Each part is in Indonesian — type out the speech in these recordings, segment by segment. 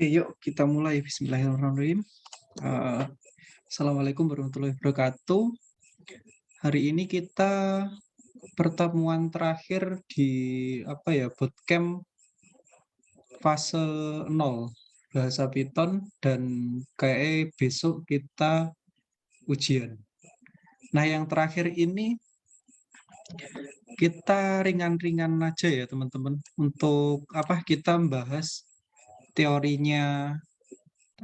Oke, yuk kita mulai. Bismillahirrahmanirrahim. Eh, Assalamualaikum warahmatullahi wabarakatuh. Hari ini kita pertemuan terakhir di bootcamp fase 0 bahasa Python, dan kayak besok kita ujian. Nah, yang terakhir ini kita ringan-ringan aja ya teman-teman, untuk kita bahas teorinya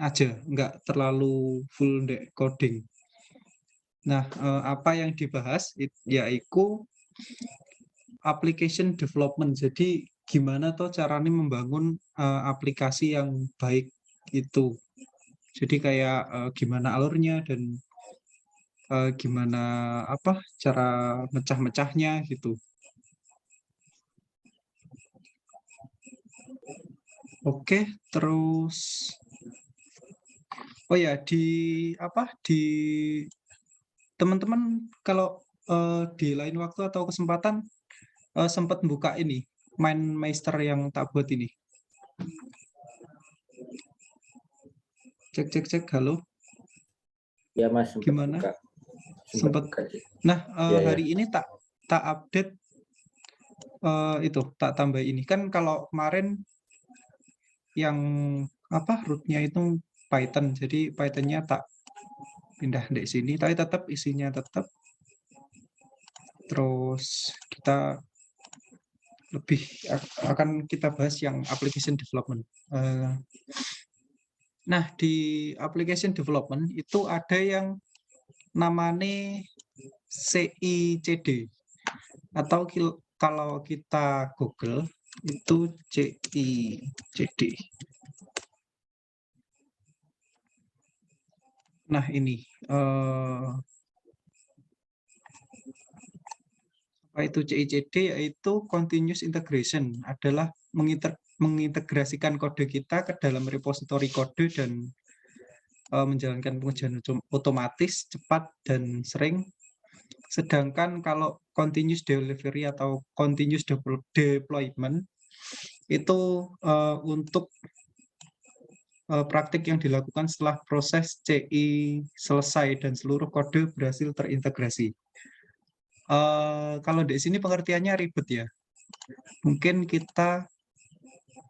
aja, nggak terlalu full coding. Nah, apa yang dibahas yaitu application development. Jadi gimana tuh caranya membangun aplikasi yang baik itu. Jadi kayak gimana alurnya dan gimana cara mecah-mecahnya gitu. Oke, terus oh ya, di teman-teman kalau di lain waktu atau kesempatan sempat buka ini MindMeister yang tak buat ini. Cek, halo. Ya Mas, sempat Gimana? buka. Sempat. Buka. Nah, Ya. hari ini tak update itu, tak tambah ini. Kan kalau kemarin yang rootnya itu Python, jadi Pythonnya tak pindah di sini, tapi tetap isinya tetap. Terus kita lebih akan kita bahas yang application development. Nah, di application development itu ada yang namanya CICD, atau kalau kita Google itu CICD. Nah, ini apa itu CICD? Yaitu continuous integration, adalah mengintegrasikan kode kita ke dalam repository kode dan menjalankan pengujian otomatis, cepat, dan sering. Sedangkan kalau continuous delivery atau continuous deployment itu untuk praktik yang dilakukan setelah proses CI selesai dan seluruh kode berhasil terintegrasi. Kalau di sini pengertiannya ribet ya. Mungkin kita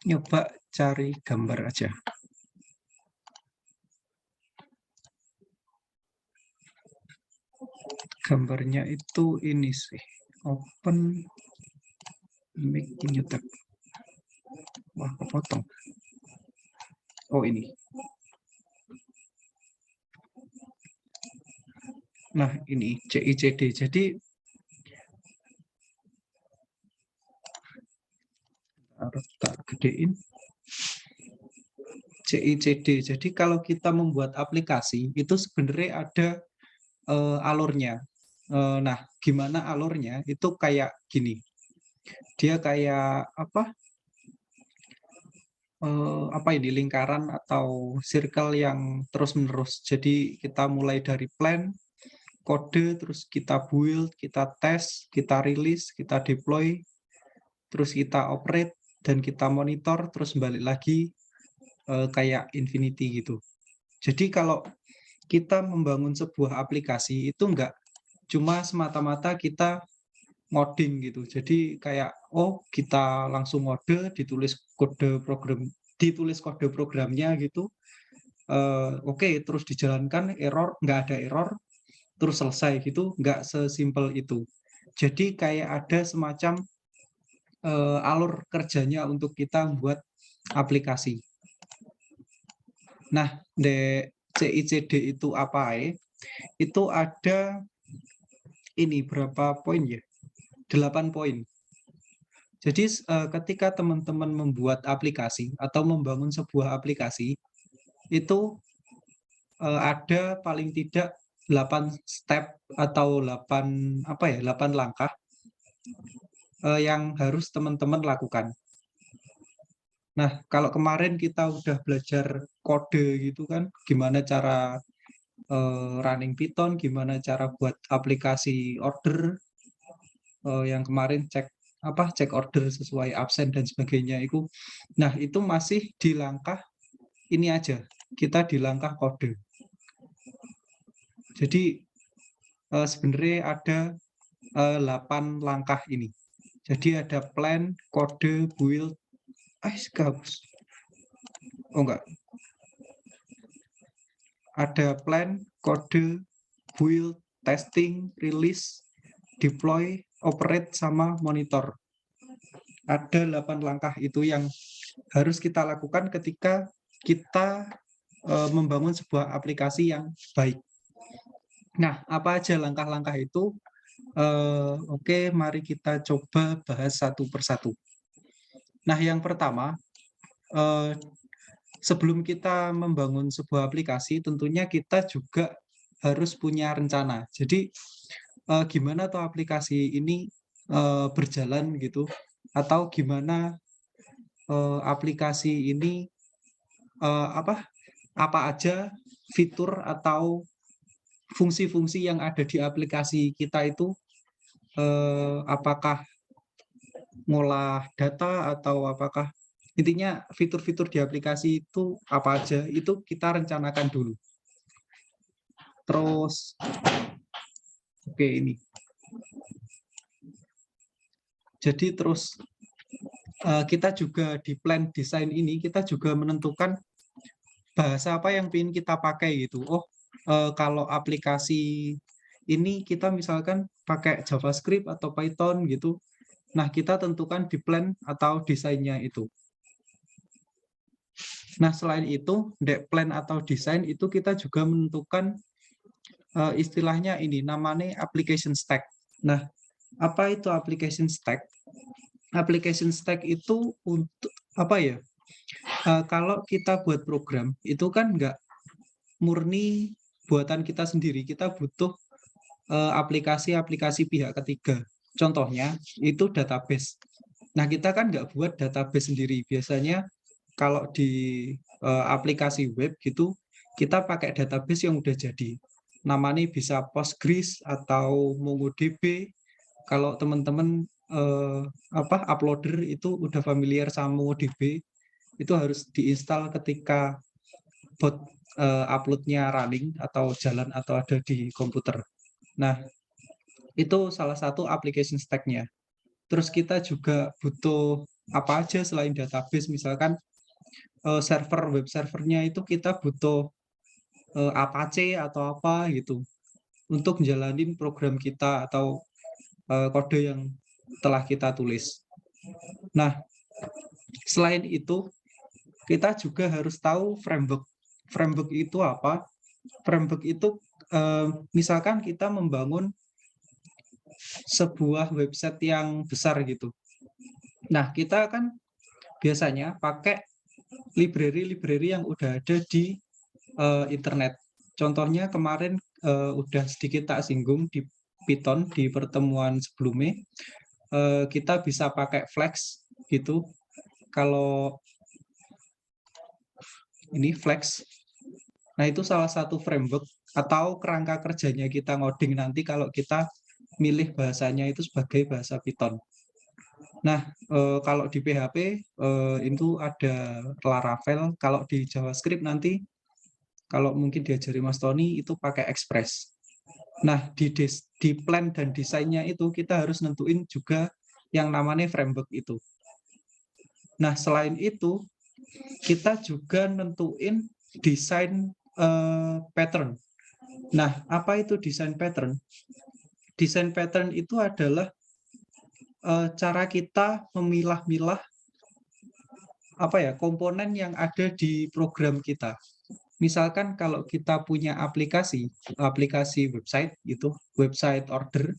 nyoba cari gambar aja. Gambarnya itu ini sih. Open Make New Tab. Wah, kepotong. Oh, ini. Nah, ini CICD. Jadi harus tak gedein. CICD. Jadi kalau kita membuat aplikasi itu sebenarnya ada alurnya. Nah, gimana alurnya? Itu kayak gini. Dia kayak ini lingkaran atau circle yang terus-menerus. Jadi kita mulai dari plan, kode, terus kita build, kita test, kita release, kita deploy, terus kita operate, dan kita monitor, terus balik lagi kayak infinity gitu. Jadi kalau kita membangun sebuah aplikasi itu enggak cuma semata-mata kita ngoding gitu. Jadi kayak kita langsung ngode, ditulis kode programnya gitu. Oke, terus dijalankan, nggak ada error, terus selesai gitu. Nggak sesimpel itu. Jadi kayak ada semacam alur kerjanya untuk kita buat aplikasi. Nah, di CICD itu apa ya? Itu ada ini berapa poin ya? 8 poin. Jadi ketika teman-teman membuat aplikasi atau membangun sebuah aplikasi, itu ada paling tidak 8 step atau 8 langkah yang harus teman-teman lakukan. Nah, kalau kemarin kita udah belajar kode gitu kan, gimana cara running Python, gimana cara buat aplikasi order, yang kemarin cek order sesuai absen dan sebagainya itu. Nah, itu masih di langkah ini aja, kita di langkah kode. Jadi sebenarnya ada 8 langkah ini. Jadi ada plan, kode, build, gabus. Oh enggak. Ada plan, kode, build, testing, release, deploy, operate, sama monitor. Ada 8 langkah itu yang harus kita lakukan ketika kita membangun sebuah aplikasi yang baik. Nah, apa aja langkah-langkah itu? Oke, mari kita coba bahas satu persatu. Nah, yang pertama, sebelum kita membangun sebuah aplikasi, tentunya kita juga harus punya rencana. Jadi, gimana tuh aplikasi ini berjalan gitu, atau gimana aplikasi ini apa aja fitur atau fungsi-fungsi yang ada di aplikasi kita itu, apakah ngolah data atau apakah intinya fitur-fitur di aplikasi itu apa aja, itu kita rencanakan dulu. Terus oke, ini. Jadi terus kita juga di plan desain ini kita juga menentukan bahasa apa yang ingin kita pakai gitu. Oh, kalau aplikasi ini kita misalkan pakai JavaScript atau Python gitu. Nah, kita tentukan di plan atau desainnya itu. Nah, selain itu, di plan atau desain itu kita juga menentukan istilahnya ini, namanya application stack. Nah, apa itu application stack? Application stack itu untuk apa ya? Kalau kita buat program, itu kan nggak murni buatan kita sendiri. Kita butuh aplikasi-aplikasi pihak ketiga. Contohnya, itu database. Nah, kita kan nggak buat database sendiri. Biasanya kalau di aplikasi web gitu, kita pakai database yang udah jadi. Namanya bisa Postgres atau MongoDB. Kalau teman-teman uploader itu udah familiar sama MongoDB, itu harus diinstal ketika bot uploadnya running atau jalan atau ada di komputer. Nah, itu salah satu application stack-nya. Terus kita juga butuh apa aja selain database, misalkan server, web servernya itu kita butuh Apache atau apa gitu untuk menjalani program kita atau kode yang telah kita tulis. Nah, selain itu kita juga harus tahu framework. Framework itu apa? Framework itu misalkan kita membangun sebuah website yang besar gitu. Nah, kita kan biasanya pakai library-library yang udah ada di internet. Contohnya kemarin udah sedikit tak singgung di Python di pertemuan sebelumnya. Kita bisa pakai Flex gitu. Kalau ini Flex, nah itu salah satu framework atau kerangka kerjanya kita ngoding nanti kalau kita milih bahasanya itu sebagai bahasa Python. Nah, kalau di PHP itu ada Laravel, kalau di JavaScript nanti kalau mungkin diajari Mas Tony itu pakai Express. Nah, di plan dan desainnya itu kita harus nentuin juga yang namanya framework itu. Nah, selain itu kita juga nentuin desain pattern. Nah, apa itu desain pattern? Desain pattern itu adalah cara kita memilah-milah komponen yang ada di program kita. Misalkan kalau kita punya aplikasi website gitu, website order.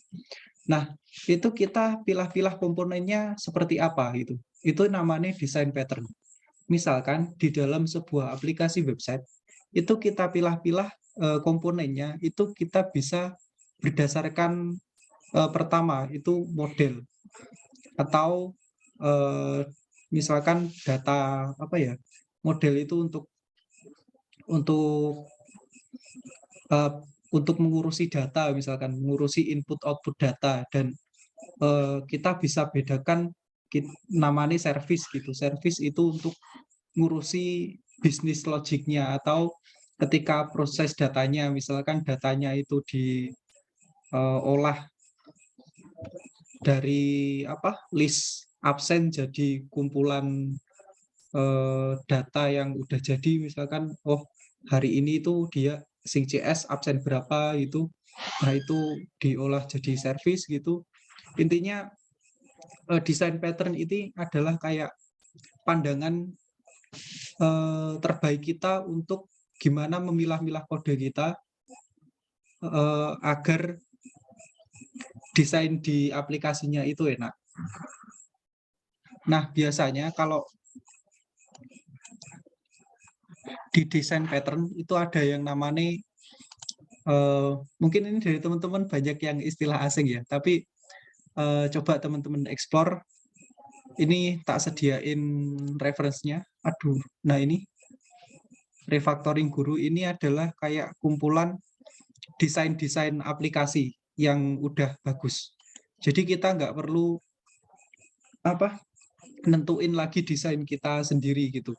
Nah, itu kita pilah-pilah komponennya seperti apa gitu. Itu namanya desain pattern. Misalkan di dalam sebuah aplikasi website itu kita pilah-pilah komponennya, itu kita bisa berdasarkan pertama itu model atau misalkan data model itu untuk untuk mengurusi data, misalkan mengurusi input output data, dan kita bisa bedakan namanya service gitu. Service itu untuk ngurusi bisnis logiknya, atau ketika proses datanya, misalkan datanya itu diolah dari list absen jadi kumpulan data yang udah jadi, misalkan hari ini itu dia sing CS absen berapa itu, nah itu diolah jadi service gitu. Intinya desain pattern ini adalah kayak pandangan terbaik kita untuk gimana memilah-milah kode kita agar desain di aplikasinya itu enak. Nah, biasanya kalau di desain pattern itu ada yang namanya mungkin ini dari teman-teman banyak yang istilah asing ya, tapi coba teman-teman explore. Ini tak sediain reference-nya. Aduh, nah ini refactoring guru ini adalah kayak kumpulan desain-desain aplikasi yang udah bagus. Jadi kita nggak perlu nentuin lagi desain kita sendiri gitu.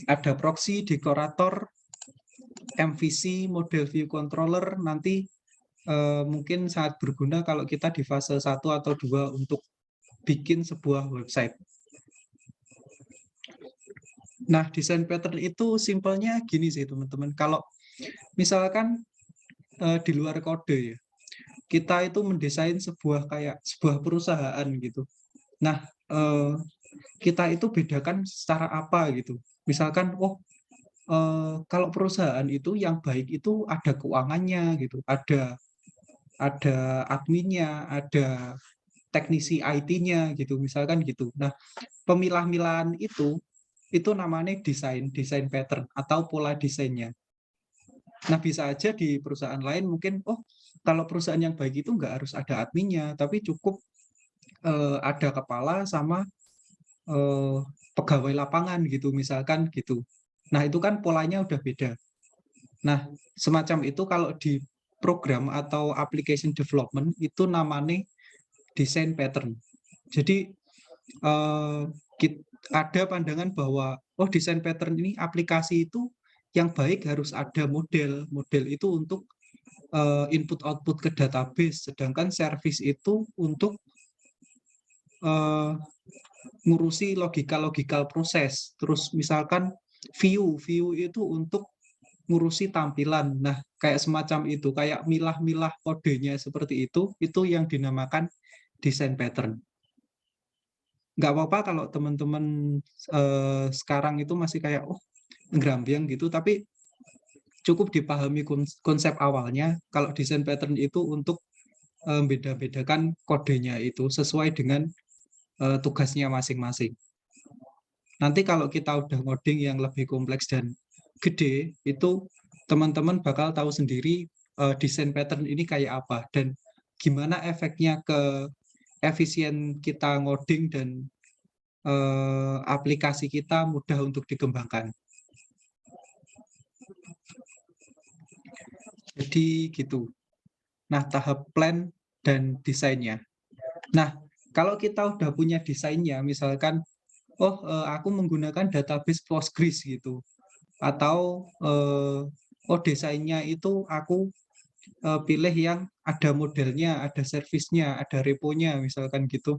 Ada proxy, dekorator, MVC, model view controller, nanti mungkin sangat berguna kalau kita di fase 1 atau 2 untuk bikin sebuah website. Nah, desain pattern itu simpelnya gini sih teman-teman. Kalau misalkan di luar kode ya, kita itu mendesain sebuah perusahaan gitu. Nah, kita itu bedakan secara apa gitu. Misalkan, kalau perusahaan itu yang baik itu ada keuangannya gitu, ada adminnya, ada teknisi IT-nya gitu, misalkan gitu. Nah, pemilah-milahan itu namanya desain pattern atau pola desainnya. Nah, bisa aja di perusahaan lain mungkin, kalau perusahaan yang baik itu nggak harus ada adminnya, tapi cukup ada kepala sama pegawai lapangan gitu, misalkan gitu. Nah, itu kan polanya udah beda. Nah, semacam itu kalau di program atau application development itu namanya desain pattern. Jadi ada pandangan bahwa desain pattern ini aplikasi itu yang baik harus ada model. Model itu untuk input output ke database, sedangkan service itu untuk ngurusi logikal proses. Terus misalkan view itu untuk ngurusi tampilan. Nah, kayak semacam itu, kayak milah-milah kodenya seperti itu yang dinamakan desain pattern. Nggak apa-apa kalau teman-teman sekarang itu masih kayak ngrambyang gitu, tapi cukup dipahami konsep awalnya kalau desain pattern itu untuk beda-bedakan kodenya itu sesuai dengan tugasnya masing-masing. Nanti kalau kita udah ngoding yang lebih kompleks dan gede, itu teman-teman bakal tahu sendiri desain pattern ini kayak apa dan gimana efeknya ke efisien kita ngoding dan aplikasi kita mudah untuk dikembangkan. Jadi gitu. Nah, tahap plan dan desainnya. Nah, kalau kita udah punya desainnya, misalkan, aku menggunakan database Postgres gitu, atau desainnya itu aku pilih yang ada modelnya, ada servisnya, ada reponya, misalkan gitu.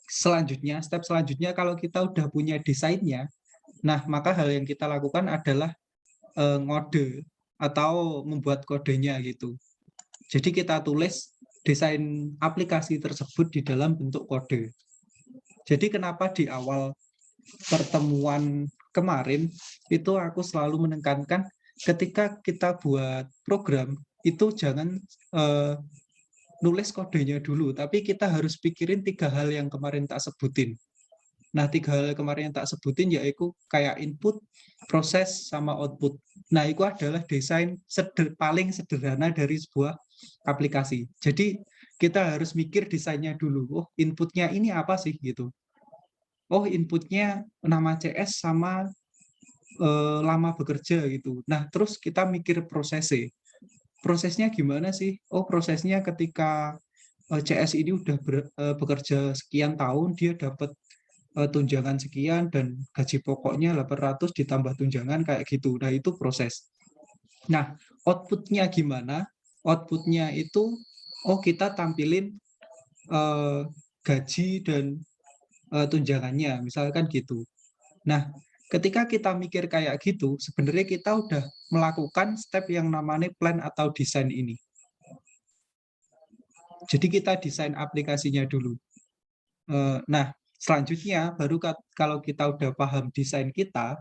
Selanjutnya, step selanjutnya kalau kita udah punya desainnya, nah maka hal yang kita lakukan adalah ngode atau membuat kodenya gitu. Jadi kita tulis desain aplikasi tersebut di dalam bentuk kode. Jadi kenapa di awal pertemuan kemarin itu aku selalu menekankan ketika kita buat program itu jangan nulis kodenya dulu, tapi kita harus pikirin 3 hal yang kemarin tak sebutin. Nah, 3 hal kemarin yang tak sebutin yaitu kayak input, proses, sama output. Nah, itu adalah desain paling sederhana dari sebuah aplikasi. Jadi, kita harus mikir desainnya dulu. Inputnya ini apa sih gitu. Inputnya nama CS sama lama bekerja gitu. Nah, terus kita mikir prosesnya. Prosesnya gimana sih? Prosesnya ketika CS ini udah bekerja sekian tahun, dia dapat tunjangan sekian dan gaji pokoknya 800 ditambah tunjangan kayak gitu. Nah, itu proses. Nah, output-nya gimana? Output-nya itu kita tampilin gaji dan tunjangannya, misalkan gitu. Nah, ketika kita mikir kayak gitu, sebenarnya kita udah melakukan step yang namanya plan atau desain ini. Jadi kita desain aplikasinya dulu. Nah, selanjutnya baru kalau kita udah paham desain kita,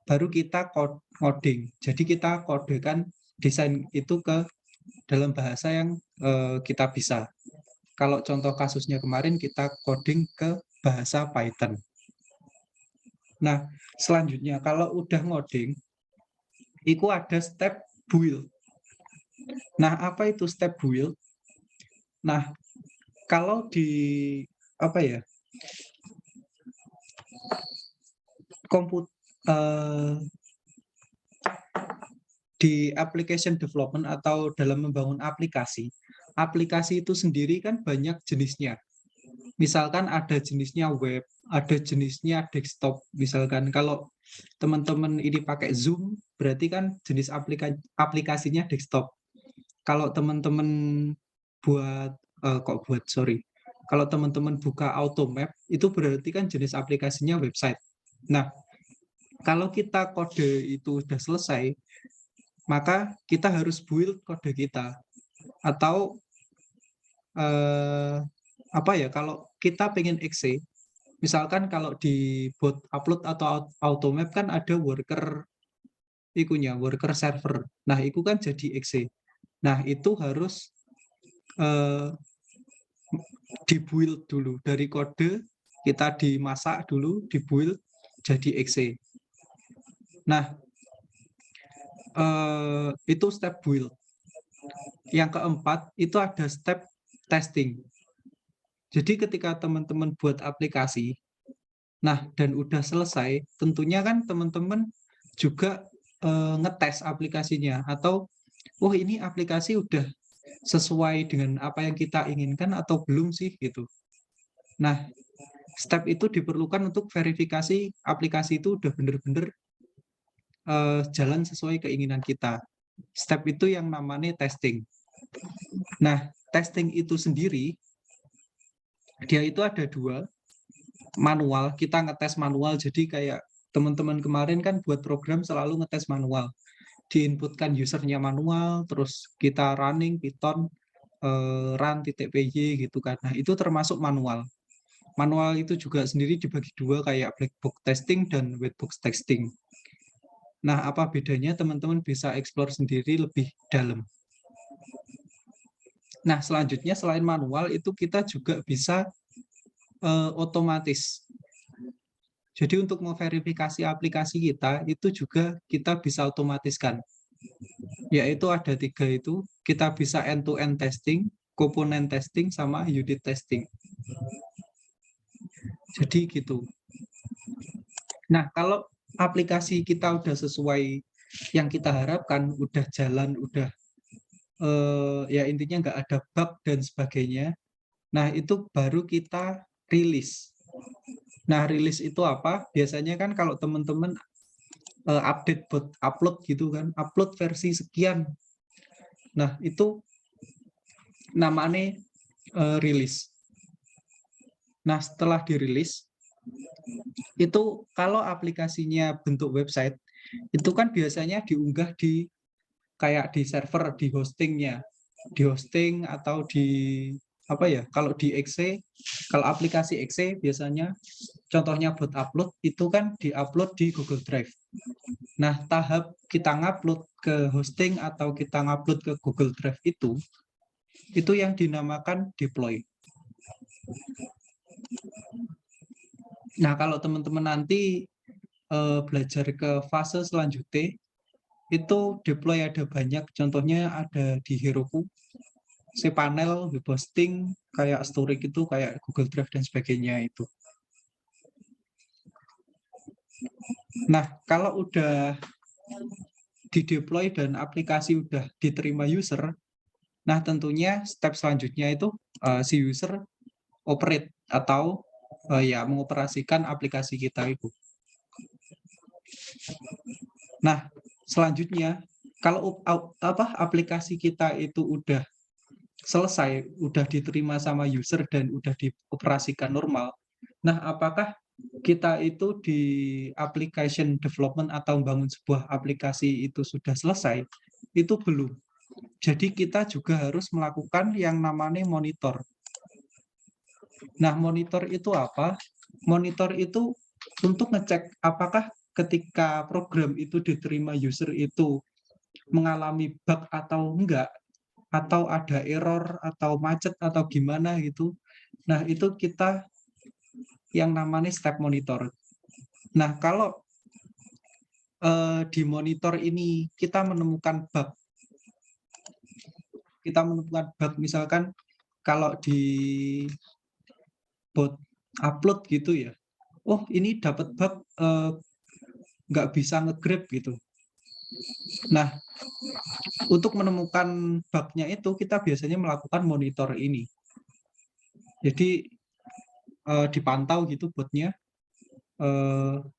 baru kita coding. Jadi kita kodekan desain itu ke dalam bahasa yang kita bisa. Kalau contoh kasusnya kemarin kita coding ke bahasa Python. Nah, selanjutnya kalau udah ngoding, itu ada step build. Nah, apa itu step build? Nah, kalau di di application development atau dalam membangun aplikasi, aplikasi itu sendiri kan banyak jenisnya. Misalkan ada jenisnya web, ada jenisnya desktop. Misalkan kalau teman-teman ini pakai Zoom, berarti kan jenis aplikasinya desktop. Kalau teman-teman kalau teman-teman buka Automap, itu berarti kan jenis aplikasinya website. Nah, kalau kita kode itu sudah selesai, maka kita harus build kode kita. Atau kalau kita pengen exe, misalkan kalau di bot upload atau Automap kan ada worker server. Nah, itu kan jadi exe. Nah, itu harus dibuild dulu dari kode, kita dimasak dulu, dibuild jadi exe. Nah, itu step build. Yang keempat itu ada step testing. Jadi ketika teman-teman buat aplikasi, nah dan udah selesai, tentunya kan teman-teman juga ngetes aplikasinya atau ini aplikasi udah sesuai dengan apa yang kita inginkan atau belum sih gitu. Nah, step itu diperlukan untuk verifikasi aplikasi itu udah bener-bener jalan sesuai keinginan kita. Step itu yang namanya testing. Nah, testing itu sendiri dia itu ada dua, manual, kita ngetes manual, jadi kayak teman-teman kemarin kan buat program selalu ngetes manual, diinputkan usernya manual, terus kita running Python run.py gitu kan. Nah, itu termasuk manual. Manual itu juga sendiri dibagi dua kayak black box testing dan white box testing. Nah, apa bedanya teman-teman bisa explore sendiri lebih dalam. Nah, selanjutnya selain manual itu kita juga bisa otomatis. Jadi untuk memverifikasi aplikasi kita, itu juga kita bisa otomatiskan. Yaitu ada 3 itu, kita bisa end-to-end testing, komponen testing, sama unit testing. Jadi gitu. Nah, kalau aplikasi kita udah sesuai yang kita harapkan, udah jalan, udah ya intinya nggak ada bug dan sebagainya, nah itu baru kita rilis. Nah, rilis itu apa? Biasanya kan kalau teman-teman update buat upload gitu kan, upload versi sekian. Nah, itu namanya rilis. Nah, setelah dirilis, itu kalau aplikasinya bentuk website, itu kan biasanya diunggah di kayak di server, di hostingnya, di hosting atau di kalau di exe, kalau aplikasi exe biasanya contohnya buat upload itu kan diupload di Google Drive. Nah, tahap kita ngupload ke hosting atau kita ngupload ke Google Drive itu yang dinamakan deploy. Nah, kalau teman-teman nanti belajar ke fase selanjutnya, itu deploy ada banyak, contohnya ada di Heroku, cPanel, web hosting, kayak storage itu, kayak Google Drive dan sebagainya itu. Nah, kalau udah di-deploy dan aplikasi udah diterima user, nah tentunya step selanjutnya itu si user operate atau ya mengoperasikan aplikasi kita itu. Nah, selanjutnya kalau aplikasi kita itu udah selesai, udah diterima sama user dan udah dioperasikan normal. Nah, apakah kita itu di application development atau membangun sebuah aplikasi itu sudah selesai? Itu belum. Jadi kita juga harus melakukan yang namanya monitor. Nah, monitor itu apa? Monitor itu untuk ngecek apakah ketika program itu diterima user itu mengalami bug atau enggak, atau ada error atau macet atau gimana gitu. Nah, itu kita yang namanya step monitor. Nah, kalau di monitor ini kita menemukan bug. Kita menemukan bug misalkan kalau di bot upload gitu ya. Oh, ini dapat bug nggak bisa nge-grab gitu. Nah, untuk menemukan bug-nya itu kita biasanya melakukan monitor ini. Jadi dipantau gitu botnya.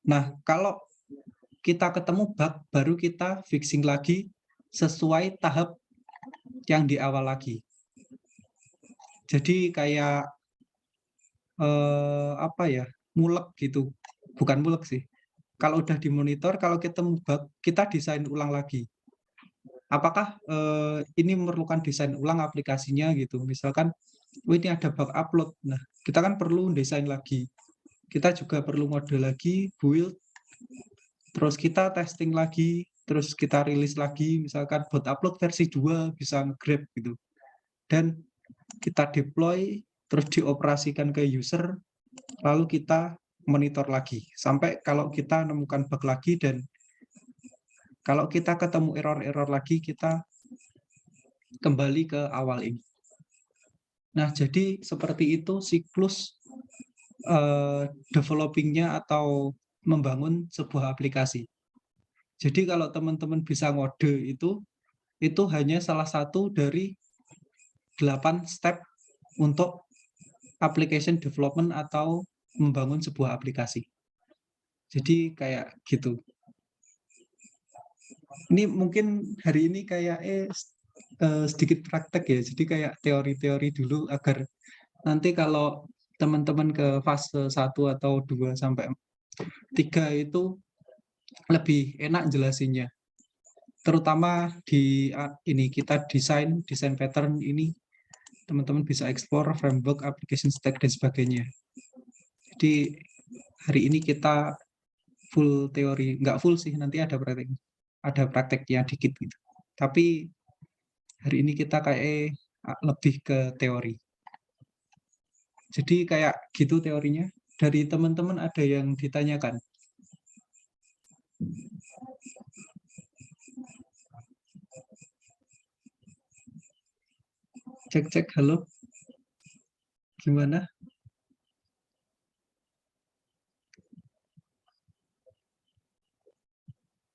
Nah, kalau kita ketemu bug, baru kita fixing lagi sesuai tahap yang di awal lagi. Jadi kayak apa ya, mulek gitu. Bukan mulek sih. Kalau udah dimonitor, kalau ketemu bug, kita desain ulang lagi. Apakah ini memerlukan desain ulang aplikasinya gitu. Misalkan, oh ini ada bug upload. Nah, kita kan perlu desain lagi. Kita juga perlu mode lagi, build, terus kita testing lagi, terus kita rilis lagi, misalkan bot upload versi 2 bisa nge-grab gitu. Dan kita deploy, terus dioperasikan ke user, lalu kita monitor lagi. Sampai kalau kita nemukan bug lagi dan kalau kita ketemu error-error lagi, kita kembali ke awal ini. Nah, jadi seperti itu siklus developing-nya atau membangun sebuah aplikasi. Jadi kalau teman-teman bisa ngode itu hanya salah satu dari 8 step untuk application development atau membangun sebuah aplikasi. Jadi kayak gitu. Ini mungkin hari ini kayak sedikit praktek ya. Jadi kayak teori-teori dulu agar nanti kalau teman-teman ke fase 1 atau 2 sampai 3 itu lebih enak jelasinnya. Terutama di ini kita desain pattern ini teman-teman bisa explore framework, application stack dan sebagainya. Jadi hari ini kita full teori, nggak full sih, nanti ada prakteknya dikit gitu. Tapi hari ini kita kayak lebih ke teori. Jadi kayak gitu teorinya. Dari teman-teman ada yang ditanyakan? Cek, halo. Gimana?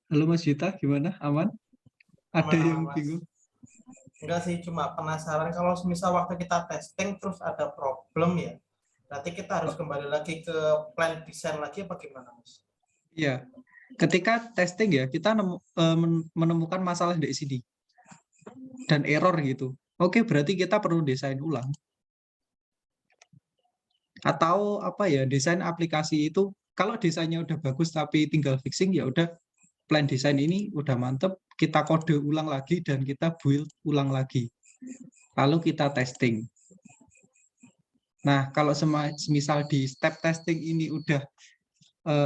Halo Mas Yuta, gimana? Aman? Ada yang bingung? Enggak sih, cuma penasaran kalau misal waktu kita testing terus ada problem ya, berarti kita harus kembali lagi ke plan desain lagi apa gimana, Mas? Iya, ketika testing ya kita menemukan masalah di sini dan error gitu. Oke, berarti kita perlu desain ulang. Atau apa ya, desain aplikasi itu kalau desainnya udah bagus tapi tinggal fixing ya udah plan desain ini udah mantep, kita kode ulang lagi dan kita build ulang lagi. Lalu kita testing. Nah, kalau semisal di step testing ini udah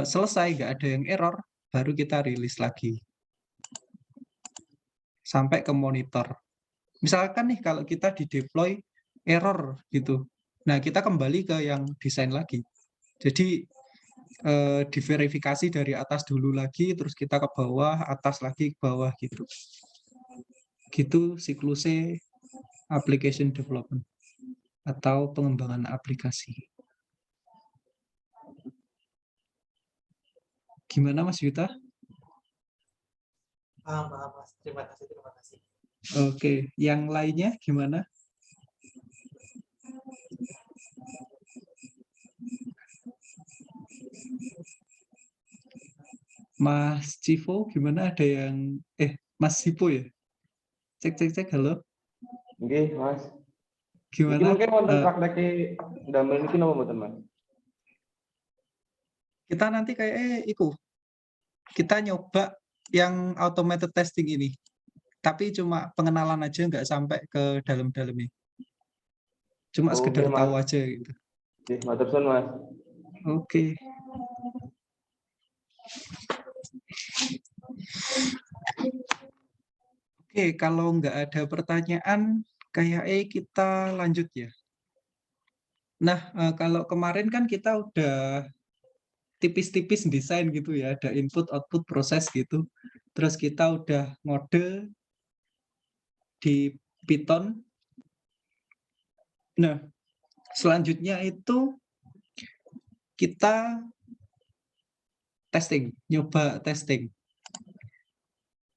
selesai, nggak ada yang error, baru kita rilis lagi. Sampai ke monitor. Misalkan nih kalau kita di deploy error gitu. Nah, kita kembali ke yang desain lagi. Jadi diverifikasi dari atas dulu lagi, terus kita ke bawah, atas lagi ke bawah gitu. Gitu siklusnya application development atau pengembangan aplikasi. Gimana Mas Yuta? Paham, Mas. Terima kasih. Oke, yang lainnya gimana? Mas Civo gimana, ada yang Mas Sipo ya? Cek halo. Nggih, Mas. Iki Gimana? mungkin wonten praktek damel niki napa mboten, Mas? Kita nanti kayak kita nyoba yang automated testing ini. Tapi cuma pengenalan aja, nggak sampai ke dalam-dalamnya. Cuma Oh, sekedar nggih, Mas. tahu aja gitu. Nggih, matur suwun, Mas. Oke. Oke, kalau nggak ada pertanyaan, kayaknya kita lanjut ya. Nah, kalau kemarin kan kita udah tipis-tipis desain gitu ya, ada input, output, proses gitu. Terus kita udah ngode di Python. Nah, selanjutnya itu kita nyoba testing.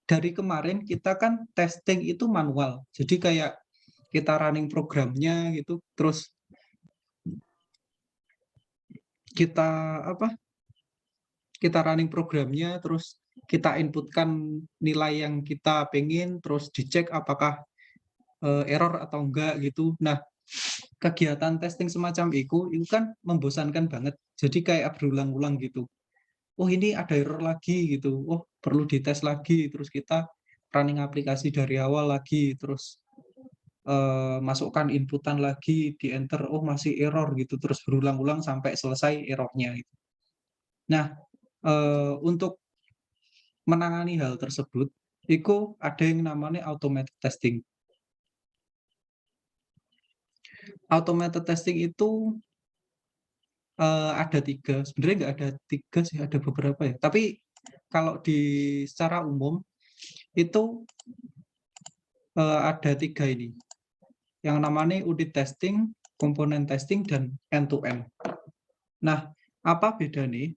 Dari kemarin kita kan testing itu manual. Jadi kayak kita running programnya gitu, terus kita running programnya, terus kita inputkan nilai yang kita pengen, terus dicek apakah error atau enggak gitu. Nah, kegiatan testing semacam itu kan membosankan banget. Jadi kayak berulang-ulang gitu. Oh, ini ada error lagi gitu. Oh, perlu dites lagi. Terus kita running aplikasi dari awal lagi. Terus masukkan inputan lagi, di enter, oh masih error gitu. Terus berulang-ulang sampai selesai errornya gitu. Nah, untuk menangani hal tersebut, itu ada yang namanya automated testing. Automated testing itu ada 3. Sebenarnya nggak ada 3 sih, ada beberapa ya. Tapi kalau secara umum itu ada 3 ini. Yang namanya unit testing, komponen testing, dan end-to-end. Nah, apa beda nih?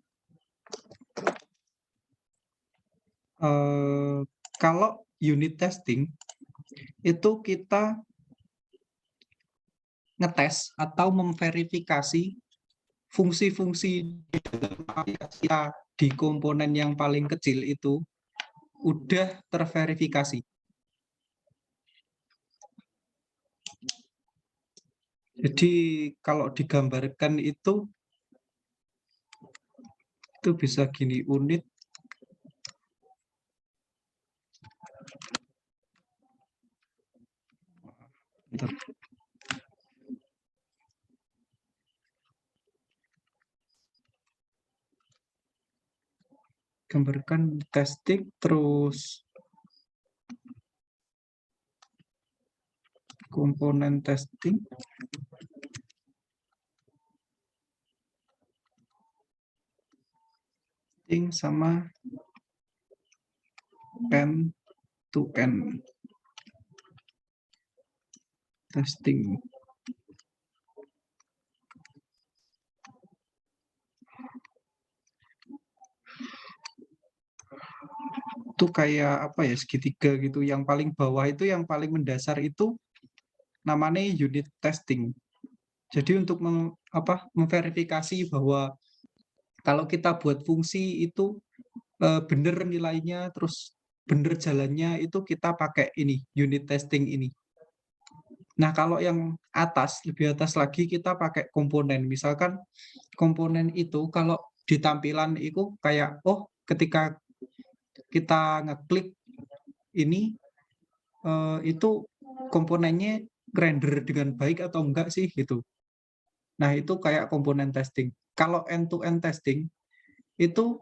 Kalau unit testing itu kita ngetes atau memverifikasi fungsi-fungsi di dalam aplikasi kita di komponen yang paling kecil itu udah terverifikasi. Jadi kalau digambarkan itu bisa gini, unit bentar. Gambarkan testing, terus komponen testing, sama end-to-end testing. Itu kayak apa ya, segitiga gitu. Yang paling bawah itu, yang paling mendasar itu namanya unit testing. Jadi untuk memverifikasi bahwa kalau kita buat fungsi itu benar nilainya, terus benar jalannya, itu kita pakai ini, unit testing ini. Nah, kalau yang lebih atas lagi, kita pakai komponen. Misalkan komponen itu kalau di tampilan itu kayak, oh ketika kita ngeklik ini, itu komponennya render dengan baik atau enggak sih gitu. Nah, itu kayak komponen testing. Kalau end-to-end testing, itu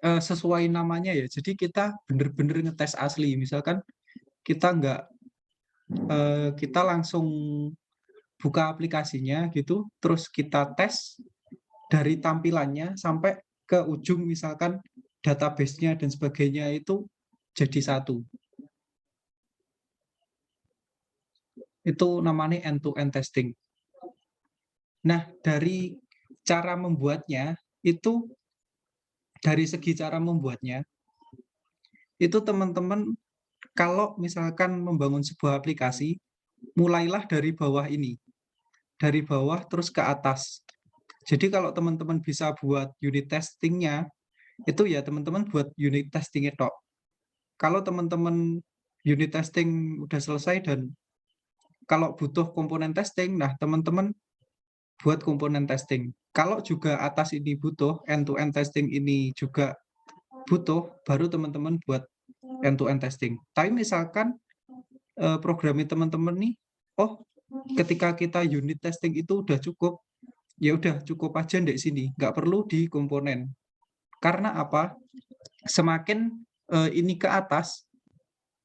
sesuai namanya ya. Jadi kita bener-bener ngetes asli. Misalkan kita langsung buka aplikasinya gitu, terus kita tes dari tampilannya sampai ke ujung, misalkan database-nya dan sebagainya itu jadi satu. Itu namanya end-to-end testing. Nah, dari cara membuatnya, itu dari segi cara membuatnya, itu teman-teman kalau misalkan membangun sebuah aplikasi, mulailah dari bawah ini. Dari bawah terus ke atas. Jadi kalau teman-teman bisa buat unit testing-nya, Itu ya teman-teman buat unit testingnya tok. Kalau teman-teman unit testing udah selesai dan kalau butuh komponen testing, nah teman-teman buat komponen testing. Kalau juga atas ini butuh, end-to-end testing ini juga butuh, baru teman-teman buat end-to-end testing. Tapi misalkan programnya teman-teman nih, oh ketika kita unit testing itu udah cukup, ya udah cukup aja di sini, nggak perlu di komponen. Karena apa? Semakin ini ke atas,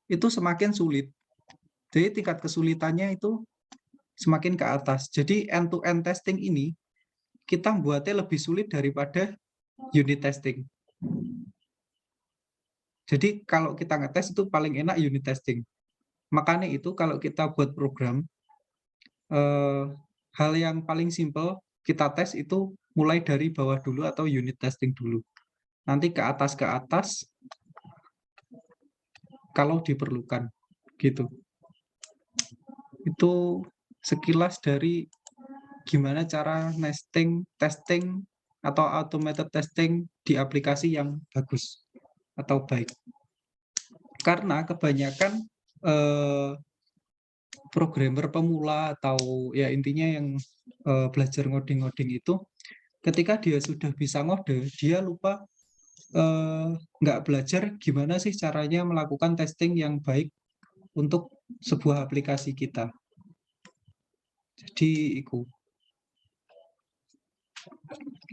itu semakin sulit. Jadi tingkat kesulitannya itu semakin ke atas. Jadi end-to-end testing ini kita buatnya lebih sulit daripada unit testing. Jadi kalau kita ngetes itu paling enak unit testing. Makanya itu kalau kita buat program, hal yang paling simple kita tes itu mulai dari bawah dulu atau unit testing dulu. Nanti ke atas kalau diperlukan gitu. Itu sekilas dari gimana cara testing atau automated testing di aplikasi yang bagus atau baik. Karena kebanyakan programmer pemula atau ya intinya yang belajar ngoding-ngoding itu, ketika dia sudah bisa ngode, dia lupa nggak belajar gimana sih caranya melakukan testing yang baik untuk sebuah aplikasi kita. Jadi itu.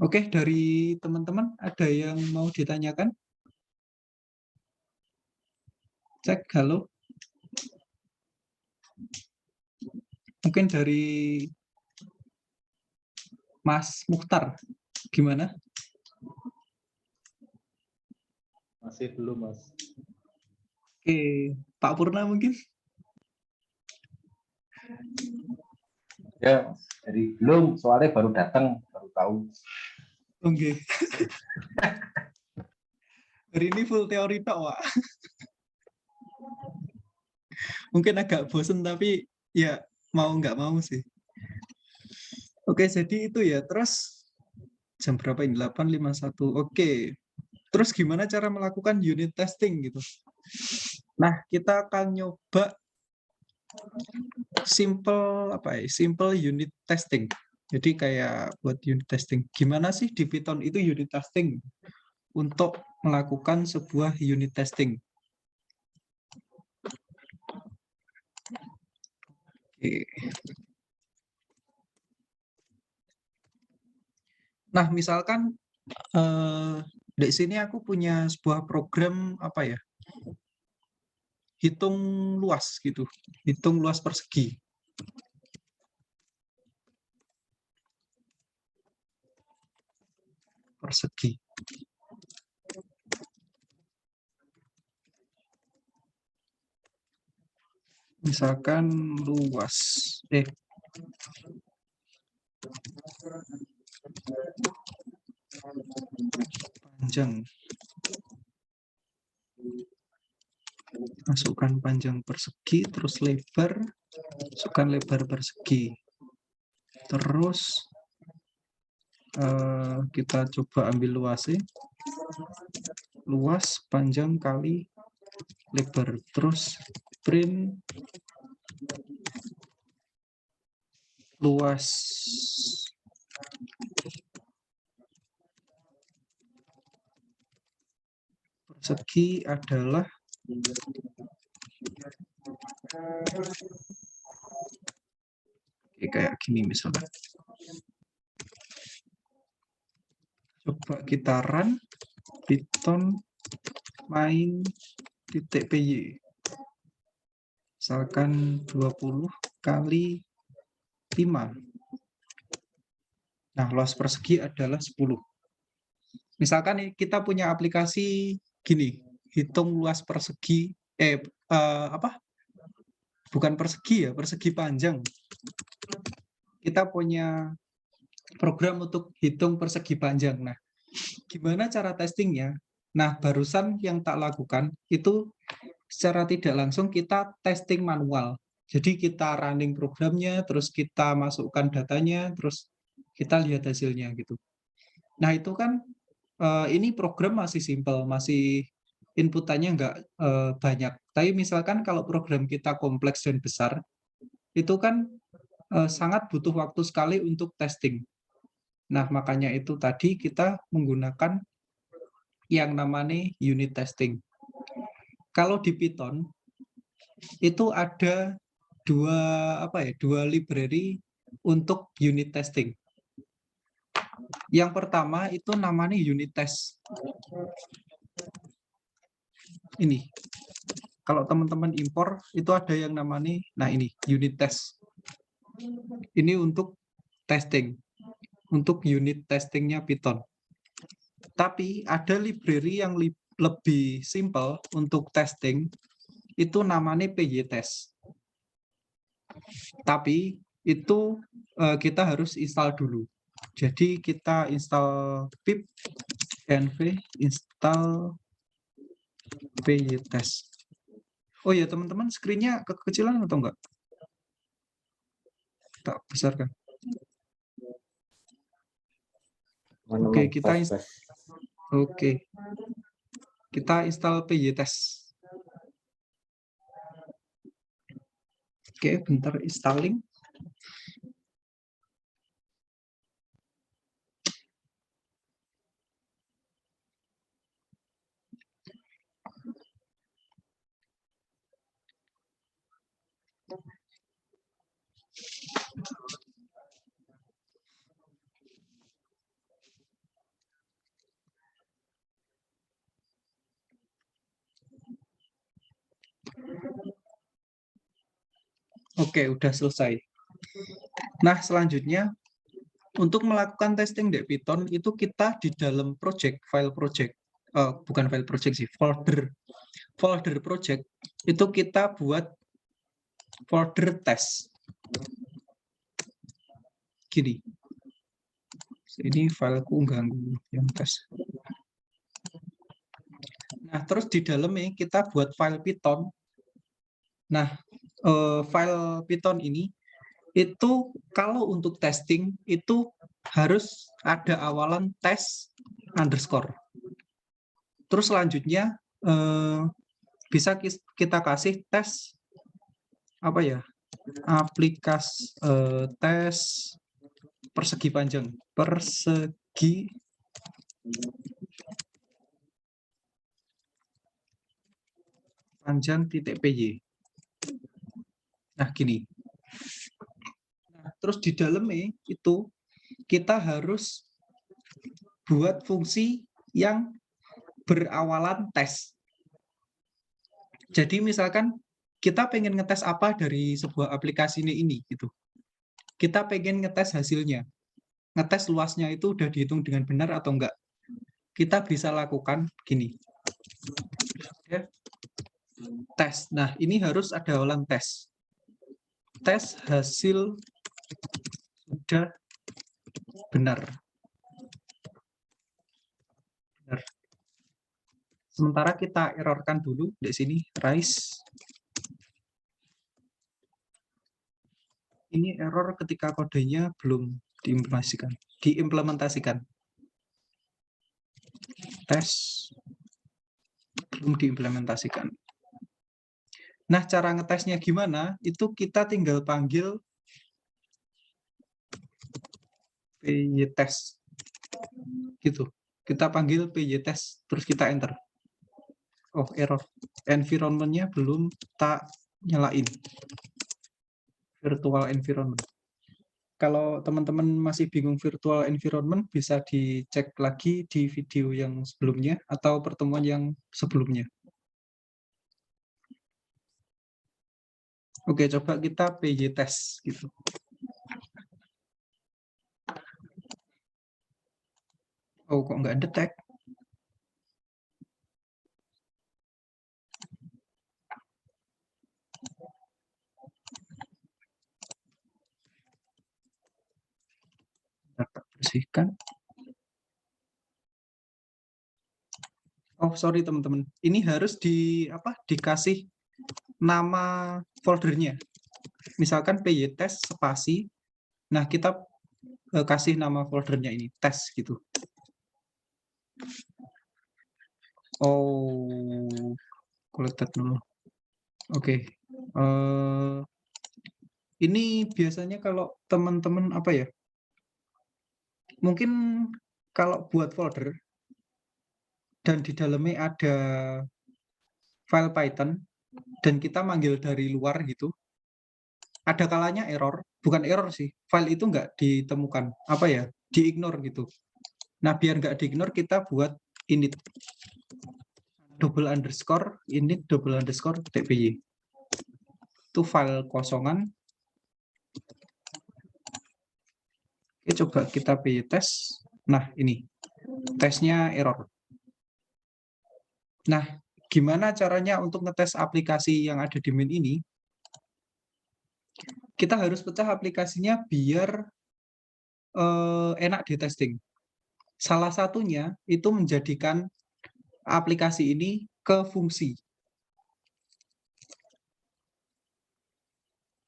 Oke, dari teman-teman ada yang mau ditanyakan? Cek, halo. Mungkin dari Mas Mukhtar, gimana? Masih belum, Mas. Oke, Pak Purna mungkin? Ya, dari belum, soalnya baru datang, baru tahu. Oke. Hari ini full teori tok, Pak. Mungkin agak bosen, tapi ya mau nggak mau sih. Oke, jadi itu ya. Terus jam berapa ini? 8.51. Oke. Terus gimana cara melakukan unit testing gitu? Nah, kita akan nyoba simple unit testing. Jadi kayak buat unit testing. Gimana sih di Python itu unit testing? Untuk melakukan sebuah unit testing. Oke. Nah, misalkan di sini aku punya sebuah program apa ya? Hitung luas gitu. Hitung luas persegi. Misalkan luas panjang, masukkan panjang persegi, terus lebar, masukkan lebar persegi, terus kita coba ambil luasnya, luas panjang kali lebar, terus print luas persegi adalah kayak gini misalnya. Coba kita run Python main.py. Misalkan 20 kali 5. Nah, luas persegi adalah 10. Misalkan kita punya aplikasi gini, hitung luas persegi, bukan persegi ya, persegi panjang. Kita punya program untuk hitung persegi panjang. Nah, gimana cara testingnya? Nah, barusan yang tak lakukan itu secara tidak langsung kita testing manual. Jadi kita running programnya, terus kita masukkan datanya, terus kita lihat hasilnya gitu. Nah, itu kan ini program masih simple, masih inputannya nggak banyak. Tapi misalkan kalau program kita kompleks dan besar, itu kan sangat butuh waktu sekali untuk testing. Nah, makanya itu tadi kita menggunakan yang namanya unit testing. Kalau di Python, itu ada dua library untuk unit testing. Yang pertama itu namanya unit test. Ini. Kalau teman-teman impor, itu ada yang namanya, nah ini, unit test. Ini untuk testing. Untuk unit testingnya Python. Tapi ada library yang lebih simple untuk testing, itu namanya PyTest. Tapi itu kita harus install dulu. Jadi kita install pip env install PyTest. Oh ya teman-teman, screen-nya kekecilan atau enggak? Tak besarkan. Oke, kita install PyTest. Oke, bentar installing. Oke, udah selesai. Nah, selanjutnya untuk melakukan testing di Python itu kita di dalam file project, bukan file project sih, folder project itu kita buat folder test. Gini. Ini fileku ganggu yang tes. Nah, terus di dalamnya kita buat file Python. Nah, file Python ini itu kalau untuk testing itu harus ada awalan test underscore. Terus selanjutnya bisa kita kasih tes apa ya? Aplikasi tes persegi panjang. Persegi panjang .py. Nah, gini. Nah, terus di dalamnya itu kita harus buat fungsi yang berawalan tes. Jadi misalkan kita pengen ngetes apa dari sebuah aplikasi ini gitu. Kita pengen ngetes hasilnya. Ngetes luasnya itu udah dihitung dengan benar atau enggak. Kita bisa lakukan gini. Tes. Nah, ini harus ada awalan tes. Tes hasil sudah benar. Sementara kita errorkan dulu di sini rise. Ini error ketika kodenya belum diimplementasikan. Tes belum diimplementasikan. Nah, cara ngetesnya gimana? Itu kita tinggal panggil PyTest. Gitu. Kita panggil PyTest, terus kita enter. Oh, error. Environment-nya belum tak nyalain. Virtual environment. Kalau teman-teman masih bingung virtual environment, bisa dicek lagi di video yang sebelumnya atau pertemuan yang sebelumnya. Oke, coba kita PyTest gitu. Oh, kok nggak detect? Dapat bersihkan. Oh, sorry teman-teman. Ini harus dikasih nama foldernya. Misalkan PyTest spasi. Nah, kita kasih nama foldernya ini tes gitu. Oh, collected null. Oke. Ini biasanya kalau teman-teman apa ya? Mungkin kalau buat folder dan di dalamnya ada file Python dan kita manggil dari luar gitu, ada kalanya error, bukan error sih, file itu nggak ditemukan, apa ya, di-ignore gitu. Nah, biar nggak di-ignore, kita buat init init .py. Itu file kosongan. Oke, coba kita py tes. Nah, ini tesnya error. Nah, gimana caranya untuk ngetes aplikasi yang ada di main ini? Kita harus pecah aplikasinya biar enak di testing. Salah satunya itu menjadikan aplikasi ini ke fungsi.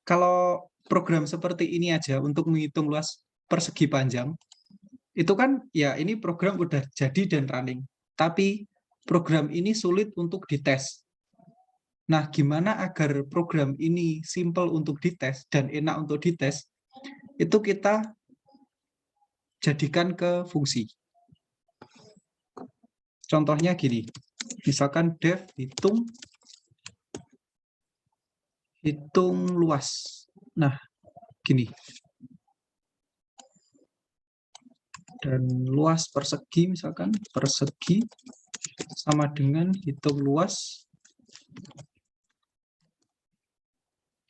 Kalau program seperti ini aja untuk menghitung luas persegi panjang, itu kan ya ini program udah jadi dan running. Tapi program ini sulit untuk dites. Nah, gimana agar program ini simple untuk dites dan enak untuk dites, itu kita jadikan ke fungsi. Contohnya gini, misalkan def hitung luas. Nah, gini. Dan luas persegi, misalkan persegi sama dengan hitung luas.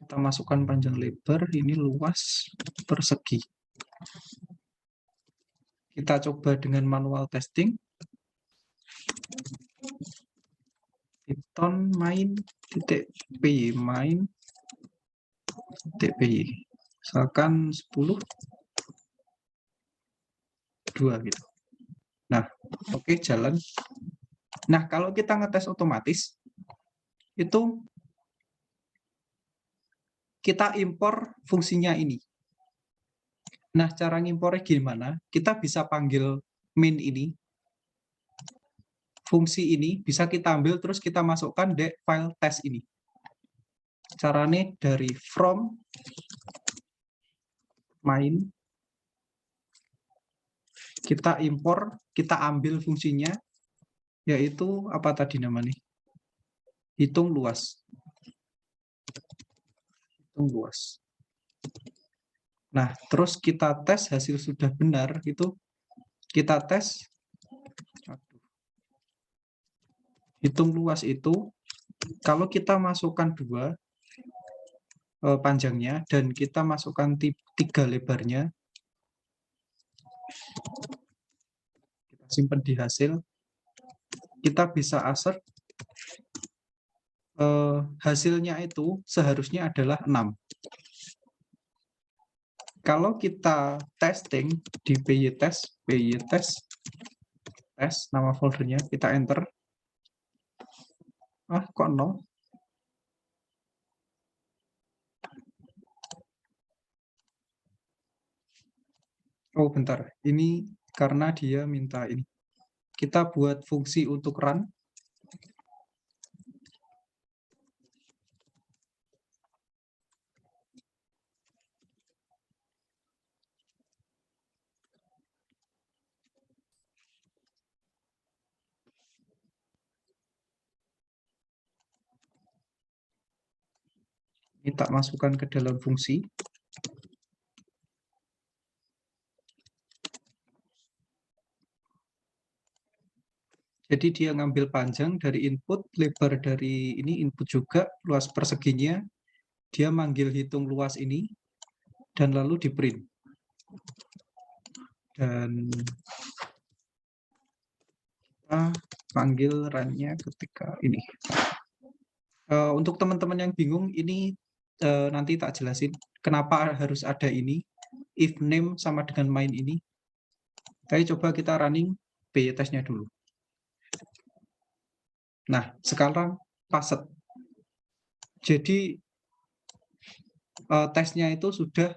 Kita masukkan panjang lebar, ini luas persegi. Kita coba dengan manual testing. Python main.py misalkan 10 2 gitu. Nah, oke, jalan. Nah, kalau kita ngetes otomatis itu kita impor fungsinya ini. Nah, cara ngimpornya gimana? Kita bisa panggil main ini. Fungsi ini bisa kita ambil terus kita masukkan di file test ini. Caranya dari from main, kita impor, kita ambil fungsinya, yaitu apa tadi namanya? Hitung luas. Hitung luas. Nah, terus kita tes hasil sudah benar, itu kita tes. Hitung luas itu, kalau kita masukkan 2 panjangnya dan kita masukkan 3 lebarnya, kita simpan di hasil, kita bisa assert hasilnya itu seharusnya adalah 6. Kalau kita testing di py test, nama foldernya, kita enter. Kok 0? Oh, bentar. Ini karena dia minta ini. Kita buat fungsi untuk run. Ini tak masukkan ke dalam fungsi. Jadi dia ngambil panjang dari input, lebar dari ini input juga, luas perseginya. Dia manggil hitung luas ini, dan lalu di print. Dan kita panggil run-nya ketika ini. Untuk teman-teman yang bingung, ini nanti tak jelasin kenapa harus ada ini, if name sama dengan main ini. Tapi coba kita running py test-nya dulu. Nah, sekarang paset. Jadi tesnya itu sudah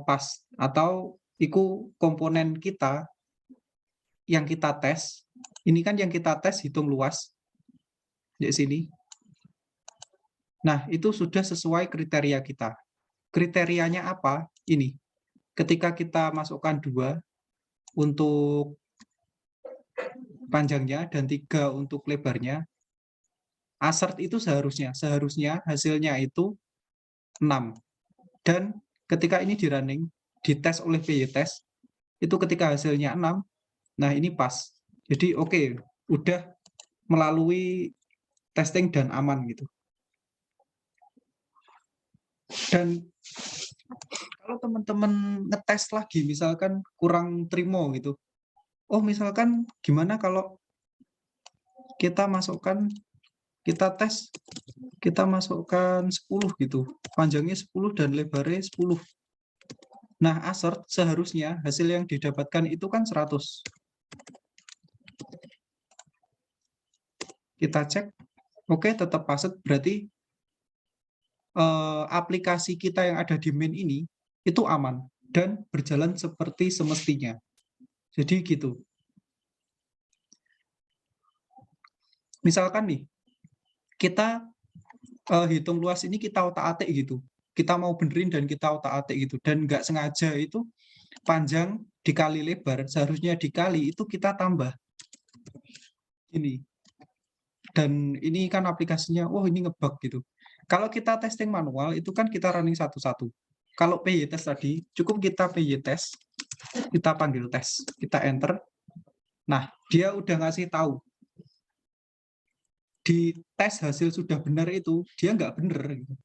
pas, atau itu komponen kita yang kita tes, ini kan yang kita tes hitung luas di sini. Nah, itu sudah sesuai kriteria kita. Kriterianya apa? Ini. Ketika kita masukkan 2 untuk panjangnya dan 3 untuk lebarnya, assert itu seharusnya hasilnya itu 6. Dan ketika ini di running, dites oleh PyTest, itu ketika hasilnya 6, nah ini pas. Jadi oke, udah melalui testing dan aman gitu. Dan kalau teman-teman ngetes lagi, misalkan kurang terima gitu, oh misalkan gimana kalau kita masukkan, kita tes, kita masukkan 10 gitu, panjangnya 10 dan lebarnya 10. Nah, assert seharusnya hasil yang didapatkan itu kan 100. Kita cek, oke tetap passed, berarti aplikasi kita yang ada di main ini itu aman dan berjalan seperti semestinya. Jadi gitu. Misalkan nih, kita hitung luas ini kita otak-atik gitu. Kita mau benerin dan kita otak-atik gitu. Dan nggak sengaja itu panjang dikali lebar, seharusnya dikali itu kita tambah. Ini. Dan ini kan aplikasinya, oh ini ngebug gitu. Kalau kita testing manual, itu kan kita running satu-satu. Kalau PyTest tadi, cukup kita PyTest, kita panggil tes, kita enter. Nah, dia udah ngasih tahu. Di tes hasil sudah benar itu, dia nggak benar. Gitu.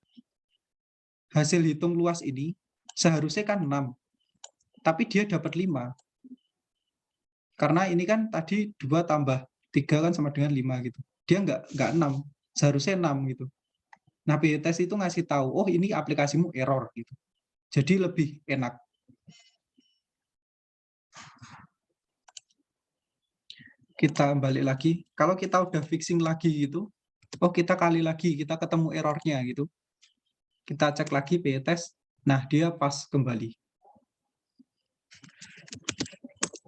Hasil hitung luas ini, seharusnya kan 6. Tapi dia dapat 5. Karena ini kan tadi 2 tambah 3 kan sama dengan 5 gitu. Dia nggak 6, seharusnya 6 gitu. Nah, PyTest itu ngasih tahu, oh ini aplikasimu error gitu. Jadi lebih enak. Kita balik lagi. Kalau kita udah fixing lagi gitu, oh kita kali lagi, kita ketemu errornya gitu. Kita cek lagi PyTest, nah dia pas kembali.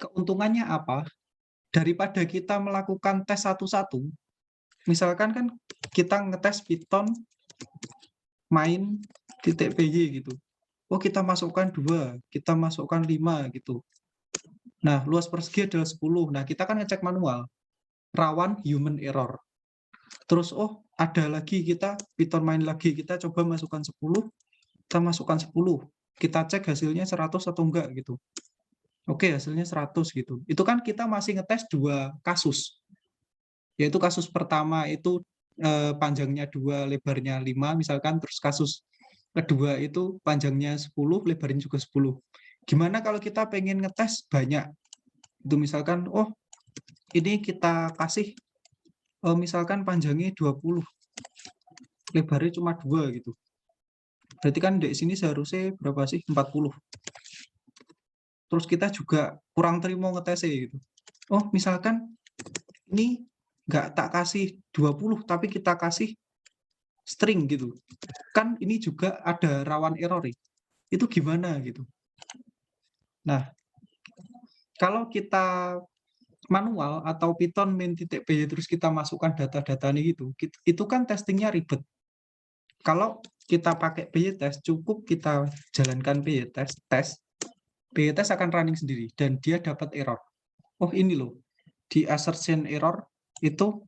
Keuntungannya apa? Daripada kita melakukan tes satu-satu, misalkan kan kita ngetes Python main.py gitu. Oh kita masukkan 2, kita masukkan 5 gitu. Nah luas persegi adalah 10. Nah kita kan ngecek manual, rawan human error. Terus oh ada lagi kita Python main lagi, kita coba masukkan 10, kita masukkan 10. Kita cek hasilnya 100 atau enggak gitu. Oke, hasilnya 100 gitu. Itu kan kita masih ngetes 2 kasus. Yaitu kasus pertama itu panjangnya 2, lebarnya 5 misalkan, terus kasus kedua itu panjangnya 10, lebarnya juga 10. Gimana kalau kita pengen ngetes banyak? Itu misalkan, oh ini kita kasih misalkan panjangnya 20, lebarnya cuma 2 gitu. Berarti kan di sini seharusnya berapa sih? 40. Terus kita juga kurang terima ngetesnya gitu. Oh misalkan ini nggak tak kasih 20, tapi kita kasih string gitu. Kan ini juga ada rawan error. Itu gimana gitu. Nah, kalau kita manual atau Python main.py terus kita masukkan data-data ini gitu, itu kan testingnya ribet. Kalau kita pakai PyTest, cukup kita jalankan PyTest akan running sendiri dan dia dapat error. Oh ini loh, di assertion error itu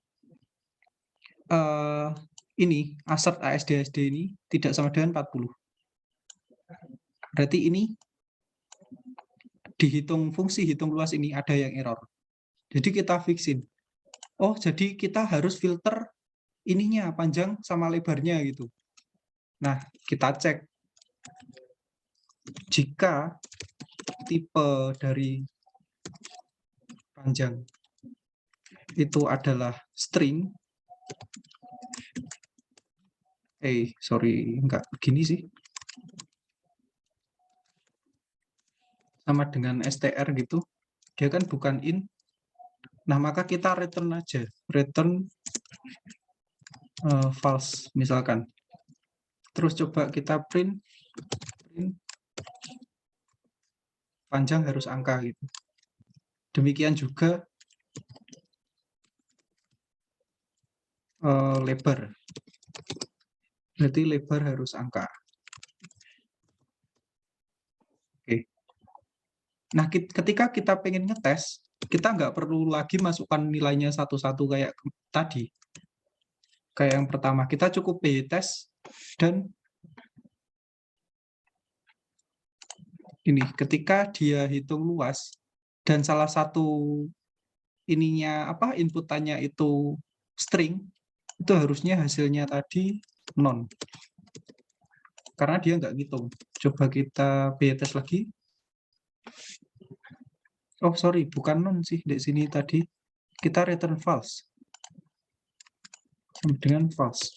ini assert ASD ini tidak sama dengan 40. Berarti ini dihitung fungsi hitung luas ini ada yang error. Jadi kita fixin. Oh, jadi kita harus filter ininya panjang sama lebarnya gitu. Nah, kita cek. Jika tipe dari panjang itu adalah string, sorry, enggak begini sih. Sama dengan str gitu, dia kan bukan int. Nah, maka kita return aja, return false misalkan. Terus coba kita print panjang harus angka gitu. Demikian juga lebar. Berarti lebar harus angka. Oke. Nah, ketika kita pengen ngetes, kita nggak perlu lagi masukkan nilainya satu-satu kayak tadi. Kayak yang pertama, kita cukup PY test dan ini ketika dia hitung luas dan salah satu ininya inputannya itu string, itu harusnya hasilnya tadi non. Karena dia nggak ngitung. Coba kita PY test lagi. Oh, sorry, bukan non sih di sini tadi. Kita return false. Sama dengan false.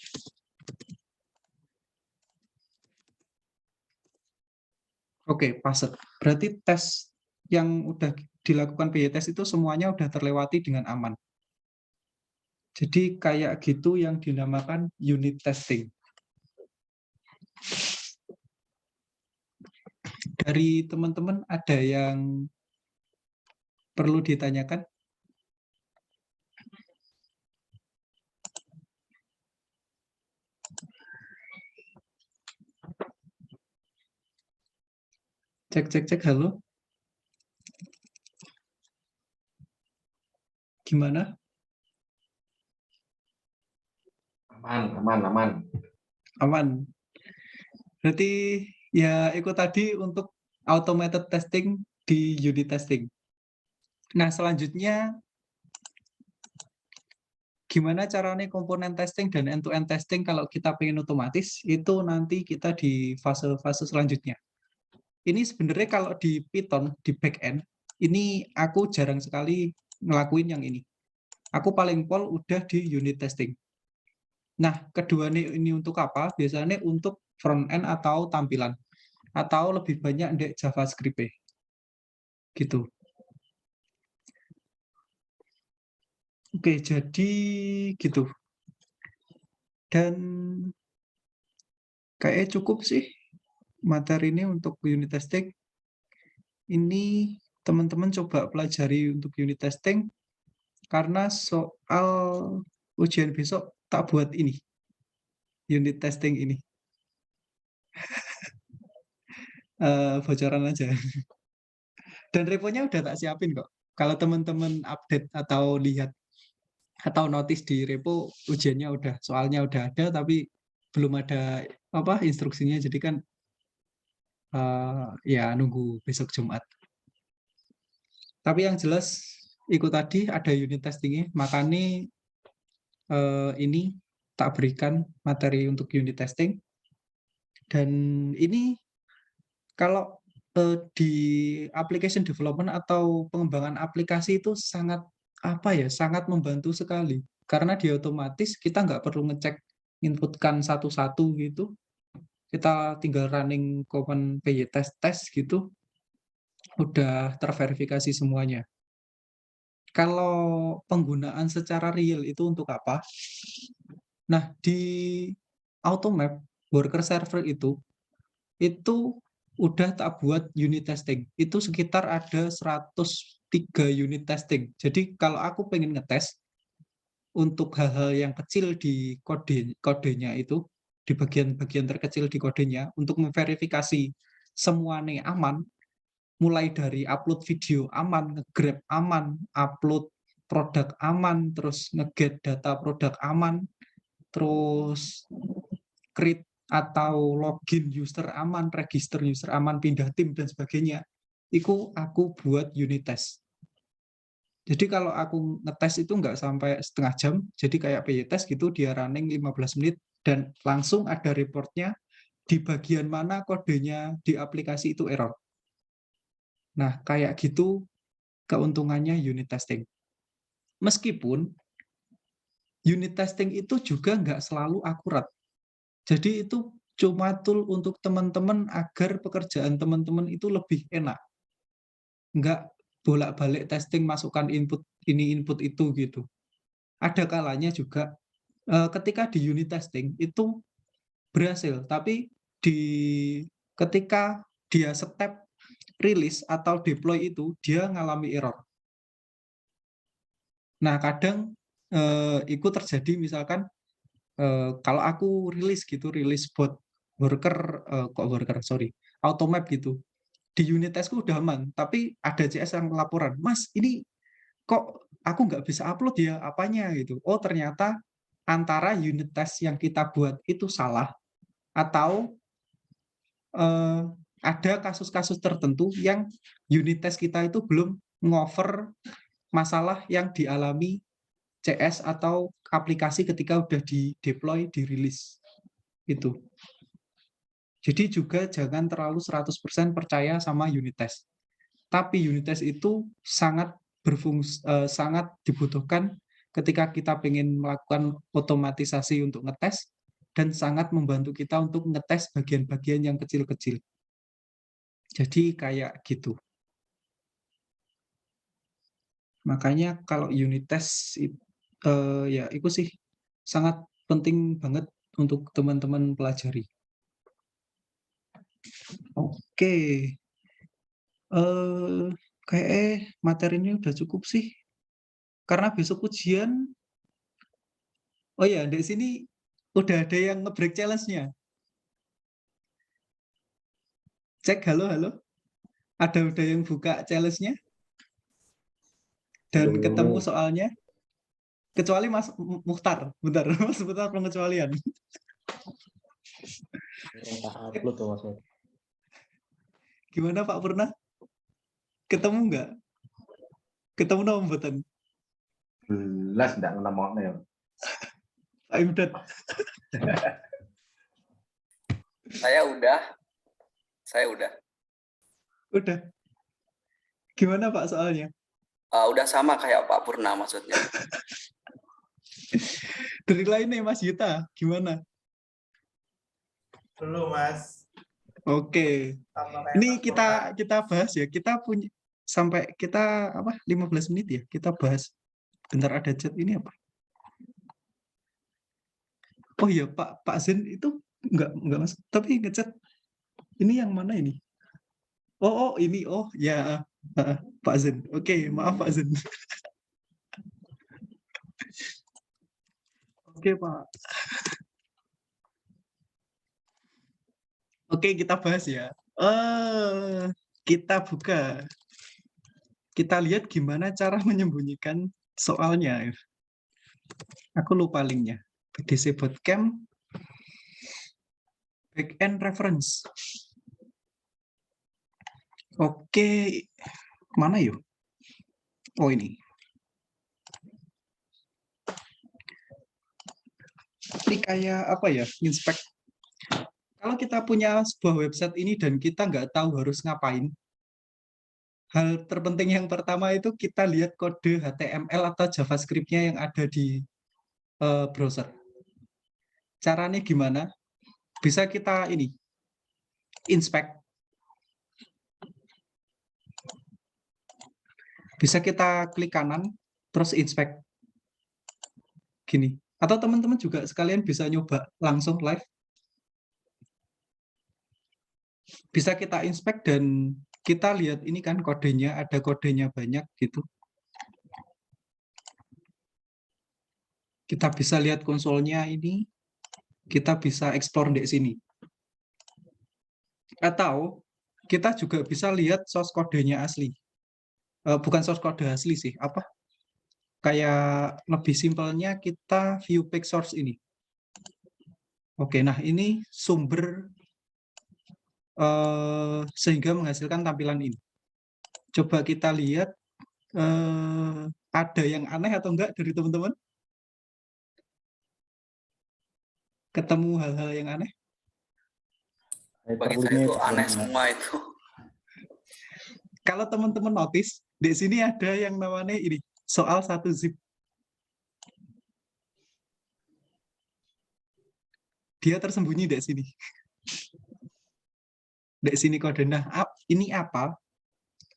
Oke, passed. Berarti tes yang udah dilakukan PY test itu semuanya udah terlewati dengan aman. Jadi kayak gitu yang dinamakan unit testing. Dari teman-teman ada yang perlu ditanyakan? Cek, halo? Gimana? Aman. Aman. Berarti ya ikut tadi untuk automated testing di unit testing. Nah, selanjutnya gimana caranya komponen testing dan end-to-end testing kalau kita pengen otomatis, itu nanti kita di fase-fase selanjutnya. Ini sebenarnya kalau di Python, di back-end, ini aku jarang sekali ngelakuin yang ini. Aku paling pol udah di unit testing. Nah, kedua ini untuk apa? Biasanya untuk front-end atau tampilan. Atau lebih banyak di JavaScript. Gitu. Oke, jadi gitu. Dan kayaknya cukup sih materi ini untuk unit testing. Ini teman-teman coba pelajari untuk unit testing, karena soal ujian besok tak buat ini, unit testing ini. Bocoran aja. Dan reponya udah tak siapin kok. Kalau teman-teman update atau lihat atau notice di repo, ujiannya udah, soalnya udah ada, tapi belum ada instruksinya, jadi kan ya nunggu besok Jumat. Tapi yang jelas ikut tadi ada unit testingnya, makanya ini tak berikan materi untuk unit testing. Dan ini kalau di application development atau pengembangan aplikasi itu sangat sangat membantu sekali, karena dia otomatis kita nggak perlu ngecek inputkan satu-satu gitu, kita tinggal running command py test gitu, udah terverifikasi semuanya. Kalau penggunaan secara real itu untuk apa? Nah, di Automap worker server itu udah tak buat unit testing. Itu sekitar ada 103 unit testing. Jadi kalau aku pengen ngetes untuk hal-hal yang kecil di kodenya itu, di bagian-bagian terkecil di kodenya, untuk memverifikasi semuanya aman, mulai dari upload video aman, nge-grab aman, upload produk aman, terus nge-get data produk aman, terus create atau login user aman, register user aman, pindah tim, dan sebagainya. Itu aku buat unit test. Jadi kalau aku ngetes itu nggak sampai setengah jam, jadi kayak PY test gitu, dia running 15 menit, dan langsung ada reportnya di bagian mana kodenya di aplikasi itu error. Nah, kayak gitu keuntungannya unit testing. Meskipun unit testing itu juga nggak selalu akurat. Jadi itu cuma tool untuk teman-teman agar pekerjaan teman-teman itu lebih enak. Nggak bolak-balik testing, masukkan input ini, input itu gitu. Ada kalanya juga ketika di unit testing itu berhasil, tapi ketika dia step rilis atau deploy itu dia ngalami error. Nah, kadang itu terjadi misalkan kalau aku rilis bot worker, sorry, automap gitu. Di unit testku udah aman, tapi ada CS yang laporan, Mas, ini kok aku nggak bisa upload ya apanya gitu. Oh, ternyata antara unit test yang kita buat itu salah, atau ada kasus-kasus tertentu yang unit test kita itu belum ngover masalah yang dialami CS atau aplikasi ketika udah di-deploy, dirilis. Itu. Jadi juga jangan terlalu 100% percaya sama unit test. Tapi unit test itu sangat sangat dibutuhkan ketika kita ingin melakukan otomatisasi untuk ngetes, dan sangat membantu kita untuk ngetes bagian-bagian yang kecil-kecil. Jadi kayak gitu. Makanya kalau unit test ya itu sih sangat penting banget untuk teman-teman pelajari. Oke. Kayak materi ini udah cukup sih. Karena besok ujian. Oh ya, di sini udah ada yang nge-break challenge-nya. Cek, halo, halo. Udah yang buka challenge-nya? Dan ketemu soalnya? Kecuali Mas Mukhtar. Bentar, Mas Mukhtar pengecualian. Upload tuh Mas. Gimana Pak Purna? Ketemu nggak? Ketemu nama mboten? Belas enggak ngemokne ya. Pak Imdad. Saya udah. Udah. Gimana Pak soalnya? Udah sama kayak Pak Purna maksudnya. Dari lainnya Mas Yuta, gimana? Dulu Mas. Oke. Sama kayak Ini Mas Purna. kita bahas ya. Kita punya sampai kita 15 menit ya. Kita bahas. Bentar ada chat ini apa? Oh iya Pak Zen itu enggak Mas, tapi ngechat. Ini yang mana ini? Oh ini ya Pak Zen. Oke, maaf Pak Zen. Oke Pak. Oke, kita bahas ya. Kita buka. Kita lihat gimana cara menyembunyikan soalnya. Aku lupa linknya. BDC Bootcamp Backend Reference. Oke, mana yuk? Oh ini. Ini kayak apa ya? Inspect. Kalau kita punya sebuah website ini dan kita nggak tahu harus ngapain, hal terpenting yang pertama itu kita lihat kode HTML atau JavaScript-nya yang ada di browser. Caranya gimana? Bisa kita inspect. Bisa kita klik kanan, terus inspect. Gini. Atau teman-teman juga sekalian bisa nyoba langsung live. Bisa kita inspect dan kita lihat ini kan kodenya, ada kodenya banyak gitu. Kita bisa lihat konsolnya ini, kita bisa explore di sini. Atau kita juga bisa lihat source kodenya asli. Bukan source kode asli sih, apa? Kayak lebih simpelnya kita view page source ini. Oke, nah ini sumber sehingga menghasilkan tampilan ini. Coba kita lihat ada yang aneh atau enggak dari teman-teman? Ketemu hal-hal yang aneh? Bagi saya itu aneh semua itu. Kalau teman-teman notice, di sini ada yang namanya ini, soal 1 zip. Dia tersembunyi di sini. Di sini kode. Nah, ini apa?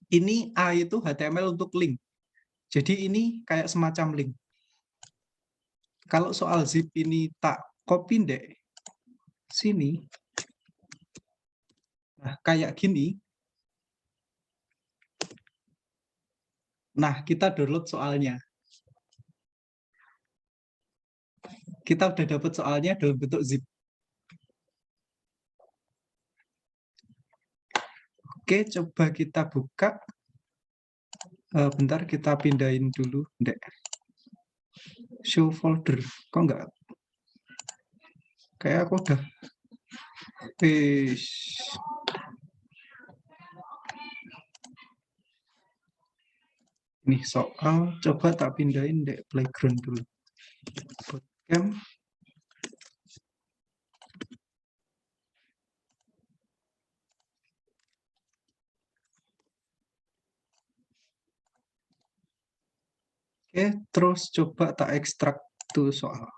Ini A itu HTML untuk link. Jadi ini kayak semacam link. Kalau soal zip ini tak copy dek sini. Nah, kayak gini. Nah, kita download soalnya. Kita udah dapat soalnya dalam bentuk zip. Oke, coba kita buka. Bentar, kita pindahin dulu. Ndek. Show folder. Kok enggak? Kayak aku udah. Ini soal, coba tak pindahin Ndek playground dulu. Bootcamp. Oke, terus coba tak ekstrak tuh soal.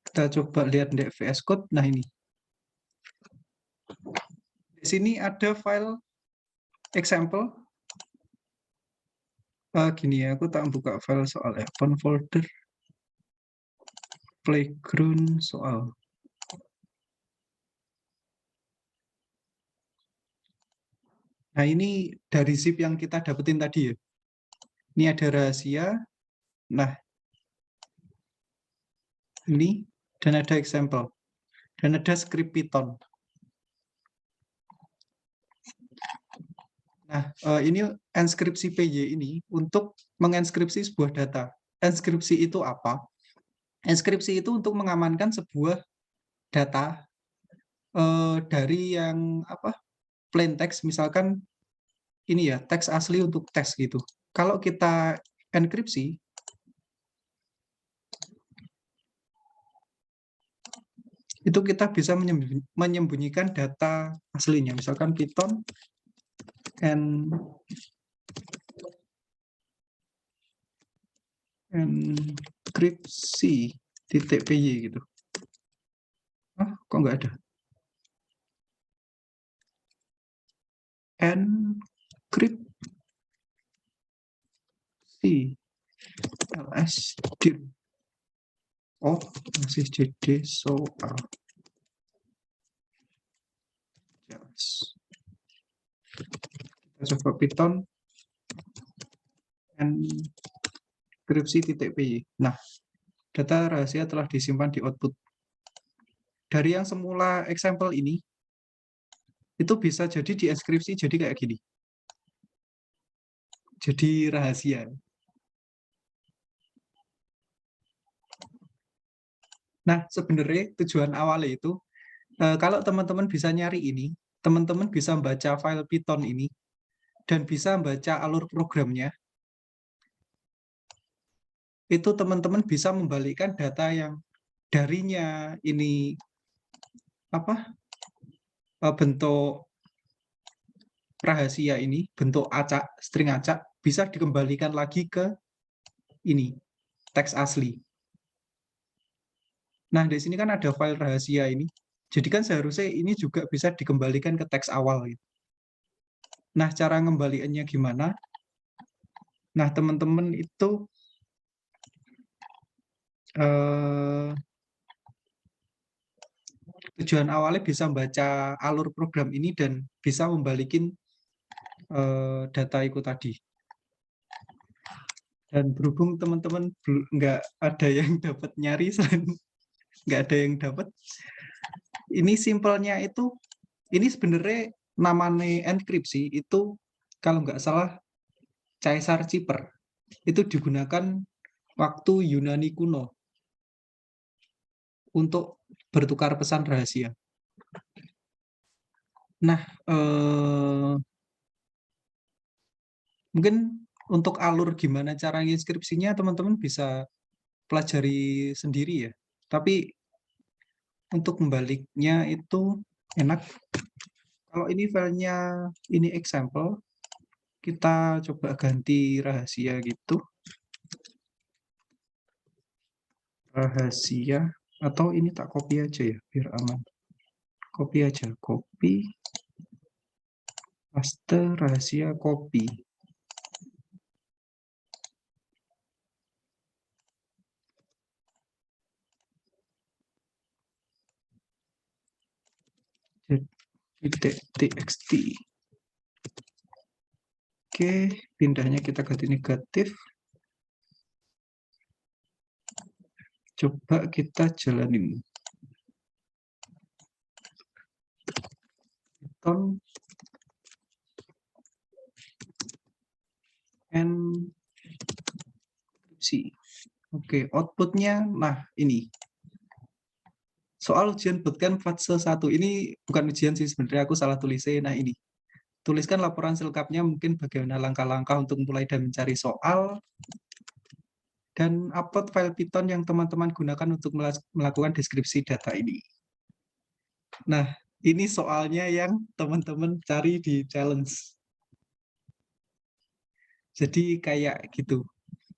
Kita coba lihat di VS Code. Nah ini. Di sini ada file example. Gini ya, aku tak buka file soal ya. Open folder. Playground soal. Nah ini dari zip yang kita dapetin tadi ya. Ini ada rahasia. Nah, ini dan ada example. Dan ada script Python. Nah, ini enskripsi PY ini untuk menginskripsi sebuah data. Enskripsi itu apa? Enskripsi itu untuk mengamankan sebuah data dari yang plain text, misalkan ini ya, teks asli untuk teks gitu. Kalau kita enkripsi, itu kita bisa menyembunyikan data aslinya. Misalkan Python enkripsi.py gitu. Kok nggak ada? Enkripsi ls-dir. Oh, masih JD soal. Yes. Kita coba Python enkripsi.py. Nah, data rahasia telah disimpan di output. Dari yang semula example ini, itu bisa jadi dienkripsi jadi kayak gini. Jadi rahasia. Nah, sebenarnya tujuan awalnya itu, kalau teman-teman bisa nyari ini, teman-teman bisa membaca file Python ini, dan bisa membaca alur programnya, itu teman-teman bisa membalikkan data yang darinya ini bentuk rahasia ini, bentuk acak, string acak, bisa dikembalikan lagi ke ini, teks asli. Nah, di sini kan ada file rahasia ini. Jadi kan seharusnya ini juga bisa dikembalikan ke teks awal. Gitu. Nah, cara ngembalikannya gimana? Nah, teman-teman itu tujuan awalnya bisa membaca alur program ini dan bisa membalikin data itu tadi. Dan berhubung teman-teman nggak ada yang dapat nyari, nggak ada yang dapat. Ini simpelnya itu, ini sebenarnya namanya enkripsi itu kalau nggak salah Caesar Ciper. Itu digunakan waktu Yunani kuno untuk bertukar pesan rahasia. Nah, mungkin untuk alur gimana cara inskripsinya teman-teman bisa pelajari sendiri ya. Tapi untuk membaliknya itu enak. Kalau ini filenya ini example, kita coba ganti rahasia gitu. Rahasia, atau ini tak copy aja ya, biar aman. Copy aja, copy. Paste rahasia, copy. .txt. Oke, pindahnya kita ganti negatif. Coba kita jalanin. Python enkripsi. Oke, outputnya, nah ini. Soal ujian bootcamp fase 1, ini bukan ujian sih sebenarnya, aku salah tulisnya. Nah ini, tuliskan laporan selengkapnya mungkin bagaimana langkah-langkah untuk mulai dan mencari soal, dan upload file Python yang teman-teman gunakan untuk melakukan deskripsi data ini. Nah, ini soalnya yang teman-teman cari di challenge. Jadi kayak gitu.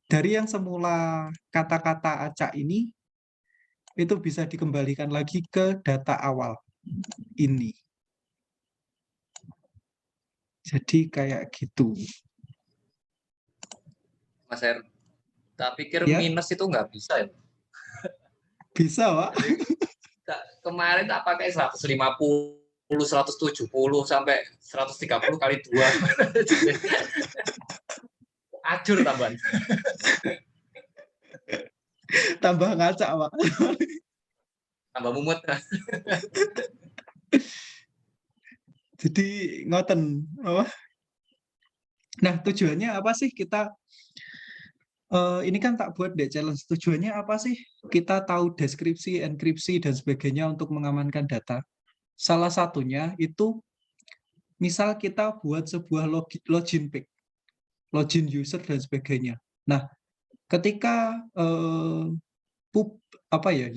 Dari yang semula kata-kata acak ini, itu bisa dikembalikan lagi ke data awal ini. Jadi kayak gitu. Mas Her, tak pikir Ya. minus itu nggak bisa ya. Bisa, Pak. Kemarin tak pakai 150, 170 sampai 130 kali 2. Acur tambahan. Tambah ngacak, Pak. Tambah mumut. Jadi ngoten apa? Nah, tujuannya apa sih kita ini kan tak buat deh challenge. Tujuannya apa sih? Kita tahu deskripsi, enkripsi dan sebagainya untuk mengamankan data. Salah satunya itu misal kita buat sebuah login page, login user dan sebagainya. Nah, ketika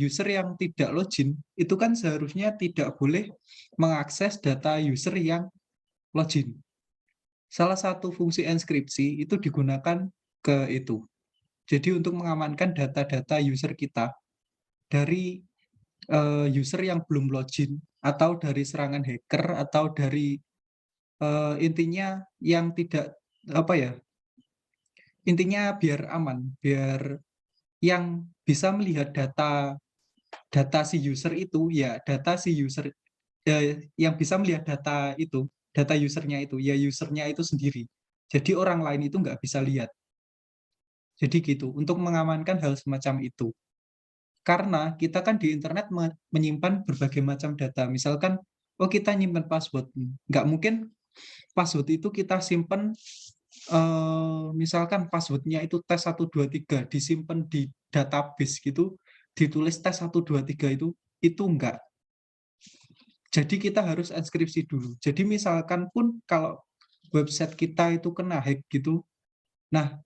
user yang tidak login itu kan seharusnya tidak boleh mengakses data user yang login. Salah satu fungsi enkripsi itu digunakan ke itu. Jadi untuk mengamankan data-data user kita dari user yang belum login atau dari serangan hacker atau dari intinya yang tidak intinya biar aman, biar yang bisa melihat data si user itu ya data si user yang bisa melihat data usernya itu ya usernya itu sendiri. Jadi orang lain itu nggak bisa lihat. Jadi gitu untuk mengamankan hal semacam itu. Karena kita kan di internet menyimpan berbagai macam data. Misalkan kita nyimpan password, nggak mungkin password itu kita simpan misalkan passwordnya itu tes 123 disimpan di database gitu, ditulis tes 123 itu enggak. Jadi kita harus enkripsi dulu. Jadi misalkan pun kalau website kita itu kena hack gitu, nah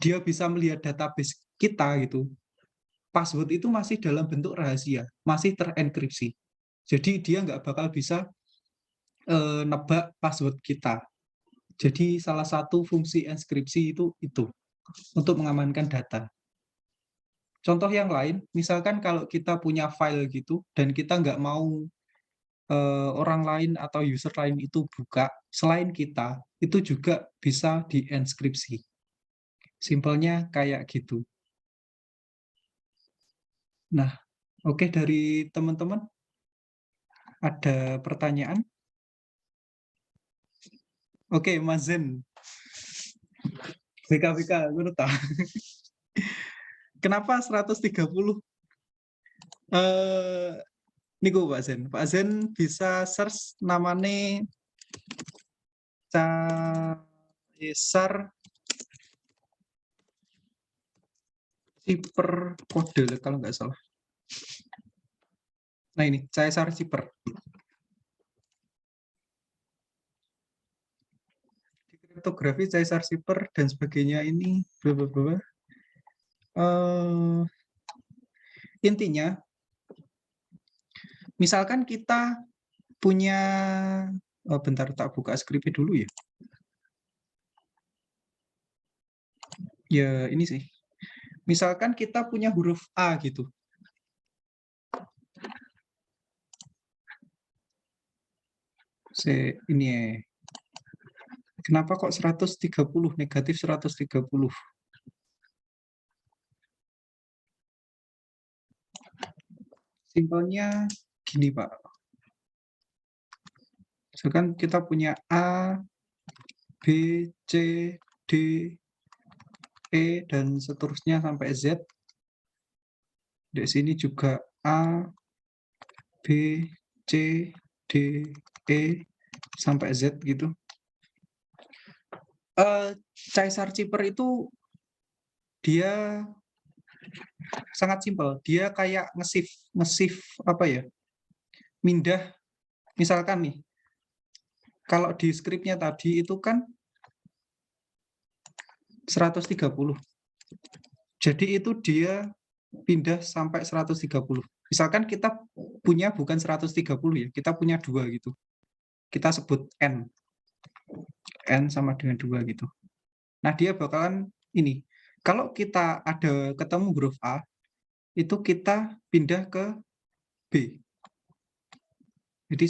dia bisa melihat database kita gitu, password itu masih dalam bentuk rahasia, masih terenkripsi. Jadi dia nggak bakal bisa nebak password kita. Jadi salah satu fungsi enkripsi itu untuk mengamankan data. Contoh yang lain, misalkan kalau kita punya file gitu dan kita nggak mau orang lain atau user lain itu buka, selain kita, itu juga bisa dienkripsi. Simpelnya kayak gitu. Nah, oke, dari teman-teman ada pertanyaan? Oke, Mas Zen. BKBK, gue tahu. Kenapa 130? Niku Pak Zen. Pak Zen bisa search namanya Caesar Cipher kode kalau nggak salah. Nah ini Caesar Cipher. Di kriptografi Caesar Cipher dan sebagainya ini intinya misalkan kita punya bentar tak buka skripnya dulu ya. Ya ini sih. Misalkan kita punya huruf A gitu. Ini ya. Kenapa kok 130 negatif 130? Simpelnya gini Pak. Misalkan kita punya A, B, C, D, E, dan seterusnya sampai Z. Di sini juga A, B, C, D, E, sampai Z gitu. Caesar Ciper itu dia sangat simpel. Dia kayak nge-shift apa ya? Mindah, misalkan nih, kalau di skripnya tadi itu kan 130. Jadi itu dia pindah sampai 130. Misalkan kita punya bukan 130 ya, kita punya 2 gitu. Kita sebut N. N sama dengan 2 gitu. Nah, dia bakalan ini. Kalau kita ada ketemu huruf A, itu kita pindah ke B. Jadi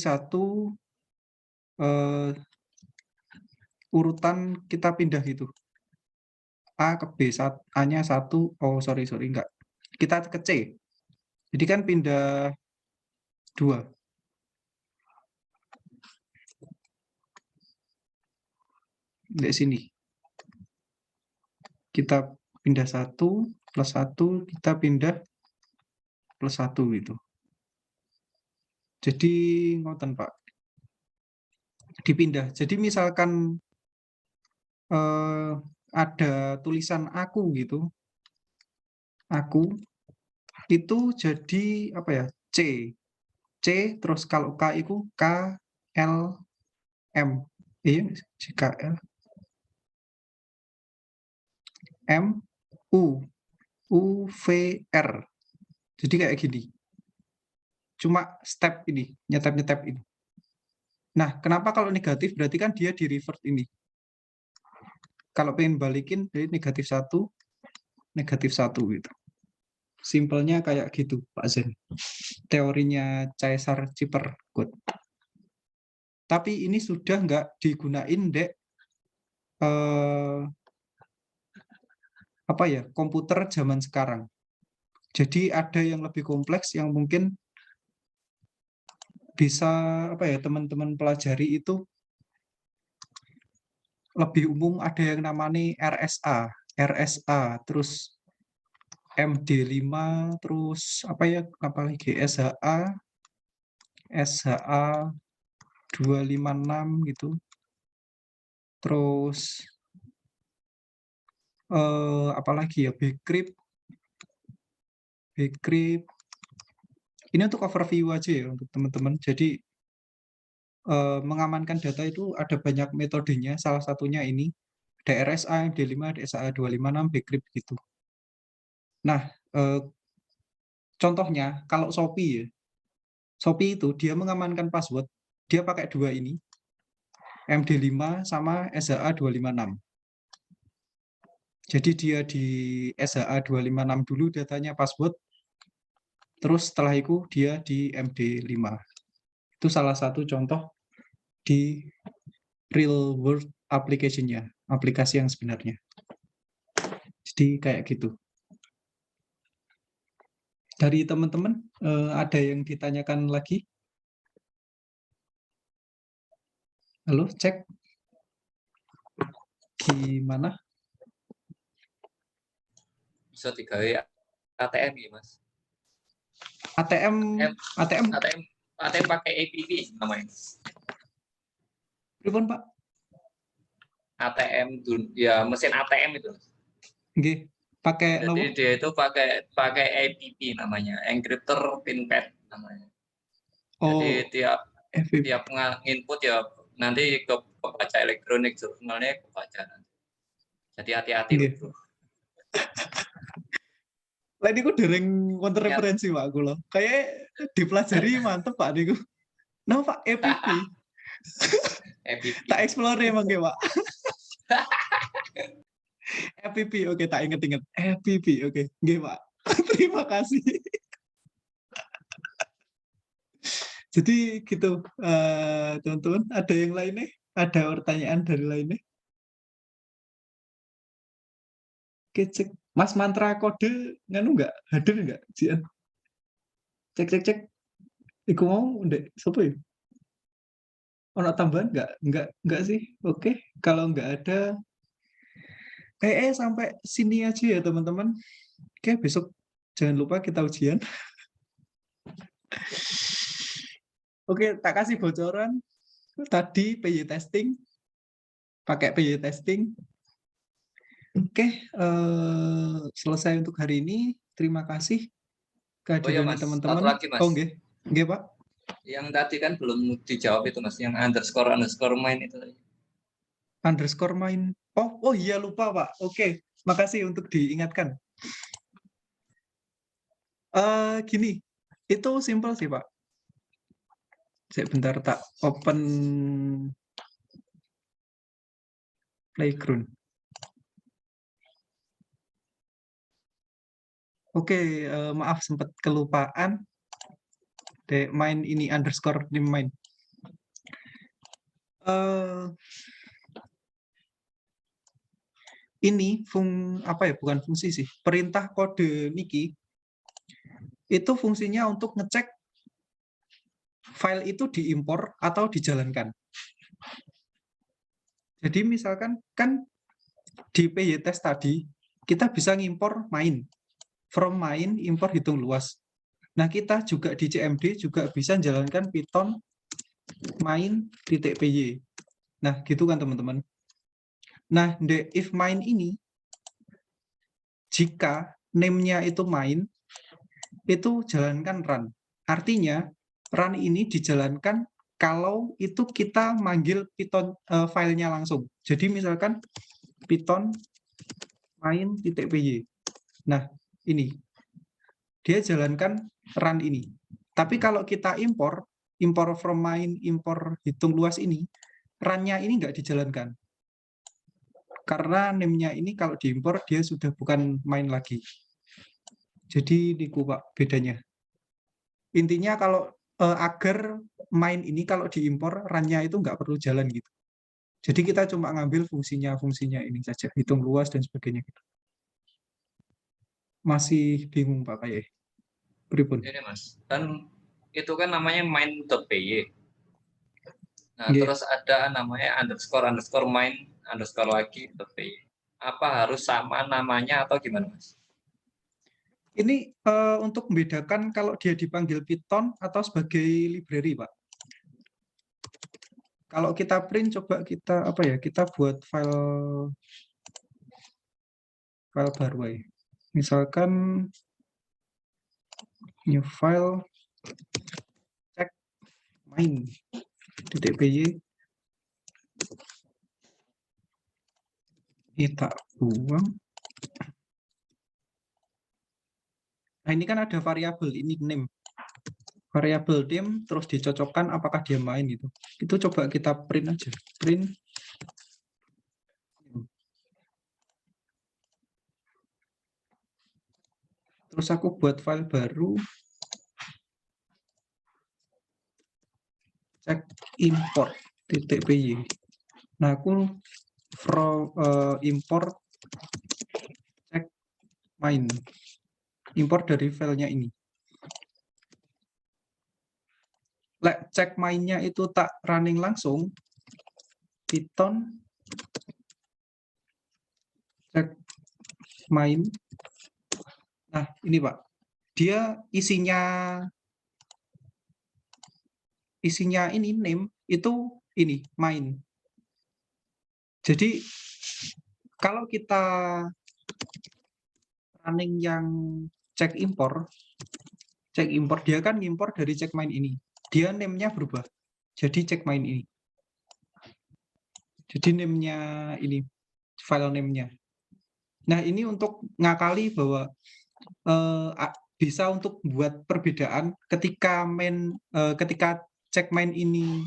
urutan kita pindah gitu. A ke B, A-nya 1, oh sorry, enggak. Kita ke C. Jadi kan pindah 2. Di sini. Kita pindah 1, plus 1, kita pindah plus 1 gitu. Jadi ngoten Pak. Dipindah. Jadi misalkan ada tulisan aku gitu. Aku itu jadi apa ya? C. C terus kalau K itu K L M. Iya, K L M U U V R. Jadi kayak gini. Cuma step ini, nyetep-nyetep ini. Nah, kenapa kalau negatif berarti kan dia di revert ini. Kalau pengen balikin dari negatif 1, negatif 1 gitu. Simpelnya kayak gitu, Pak Zen. Teorinya Caesar Ciper. Good. Tapi ini sudah nggak digunain, Dek, apa ya, komputer zaman sekarang. Jadi ada yang lebih kompleks yang mungkin bisa apa ya teman-teman pelajari itu lebih umum. Ada yang namanya RSA, terus MD5, terus apa ya, apalagi SHA 256 gitu. Terus apalagi ya, Bcrypt. Ini untuk overview aja ya untuk teman-teman. Jadi mengamankan data itu ada banyak metodenya. Salah satunya ini DRSA, D5, DSA 256, Bcrypt gitu. Nah, contohnya kalau Shopee ya. Shopee itu dia mengamankan password, dia pakai 2 ini. MD5 sama SHA 256. Jadi dia di SHA 256 dulu datanya password, terus setelah itu dia di MD5. Itu salah satu contoh di real world application-nya, aplikasi yang sebenarnya. Jadi kayak gitu. Dari teman-teman, ada yang ditanyakan lagi? Halo, cek. Gimana? Bisa digawe ATM ya, Mas. ATM pakai APP namanya. Pripun, Pak? ATM ya, mesin ATM itu. Nggih, pakai Jadi nopo? dia itu pakai APP namanya, encryptor pin pad namanya. Oh, Jadi tiap input ya nanti ke pembaca elektronik, jurnalnya kebaca nanti. Jadi hati-hati. nggih. Lah niku dereng wonten referensi Pak kula. Kayak dipelajari mantep Pak niku. Nah, Pak, EPP. Tak explore emang nggih, Pak. EPP, oke, tak inget-inget. EPP, oke. Nggih, Pak. Terima kasih. Jadi gitu, teman-teman. Ada yang lainnya? Ada pertanyaan dari lainnya? Oke, cek. Mas Mantra kode nganu nggak? Hadir nggak? Jian? Cek. Iku mau ndek sopo ya? Ono tambahan nggak sih? Oke, kalau nggak ada sampai sini aja ya teman-teman. Oke, besok Jangan lupa kita ujian. Oke, tak kasih bocoran. Tadi PY testing. Pakai PY testing. Oke, selesai untuk hari ini. Terima kasih Oh ya kehadirannya Mas, teman-teman. satu lagi Mas. Oh, nggih. Nggih, Pak. Yang tadi kan belum dijawab itu Mas, yang underscore main itu tadi. Underscore main. Oh iya lupa, Pak. Oke, makasih untuk diingatkan. Gini, itu simple sih, Pak. Sebentar tak open Playground. Oke, maaf sempat kelupaan. Main ini underscore name main. Ini bukan fungsi sih. Perintah kode niki itu fungsinya untuk ngecek file itu diimpor atau dijalankan. Jadi misalkan kan di PyTest tadi kita bisa ngimpor main. From main impor hitung luas. Nah, kita juga di CMD juga bisa menjalankan Python main.py. Nah, gitu kan teman-teman. Nah, the if main ini jika name-nya itu main, itu jalankan run. Artinya, run ini dijalankan kalau itu kita manggil Python filenya langsung. Jadi misalkan Python main.py. Nah, ini. Dia jalankan run ini. Tapi kalau kita impor from main, impor hitung luas ini, run-nya ini nggak dijalankan. Karena name-nya ini kalau diimpor, dia sudah bukan main lagi. Jadi ini Pak bedanya. Intinya kalau agar main ini kalau diimpor, run-nya itu nggak perlu jalan gitu. Jadi kita cuma ngambil fungsinya ini saja, hitung luas dan sebagainya. Masih bingung Pak kayak pripun? Ini Mas, kan itu kan namanya main.py. Nah, Yeah. terus ada namanya underscore main underscore lagi .py. Apa harus sama namanya atau gimana Mas? Ini untuk membedakan kalau dia dipanggil Python atau sebagai library, Pak. Kalau kita print, coba kita kita buat file baru ya. Misalkan new file check main.py. Kita buang. Nah, ini kan ada variabel ini name. Variabel name terus dicocokkan apakah dia main gitu. Itu coba kita print aja. Print. Terus aku buat file baru. Cek import.py. Nah, aku import cek main. Import dari filenya ini. Cek mainnya itu tak running langsung, Python cek main. Nah, ini Pak. Dia isinya ini name itu ini main. Jadi kalau kita running yang cek impor dia kan ngimpor dari cek main ini. Dia name-nya berubah. Jadi cek main ini. Jadi name-nya ini file name-nya. Nah, ini untuk ngakali bahwa bisa untuk buat perbedaan ketika ketika cek main ini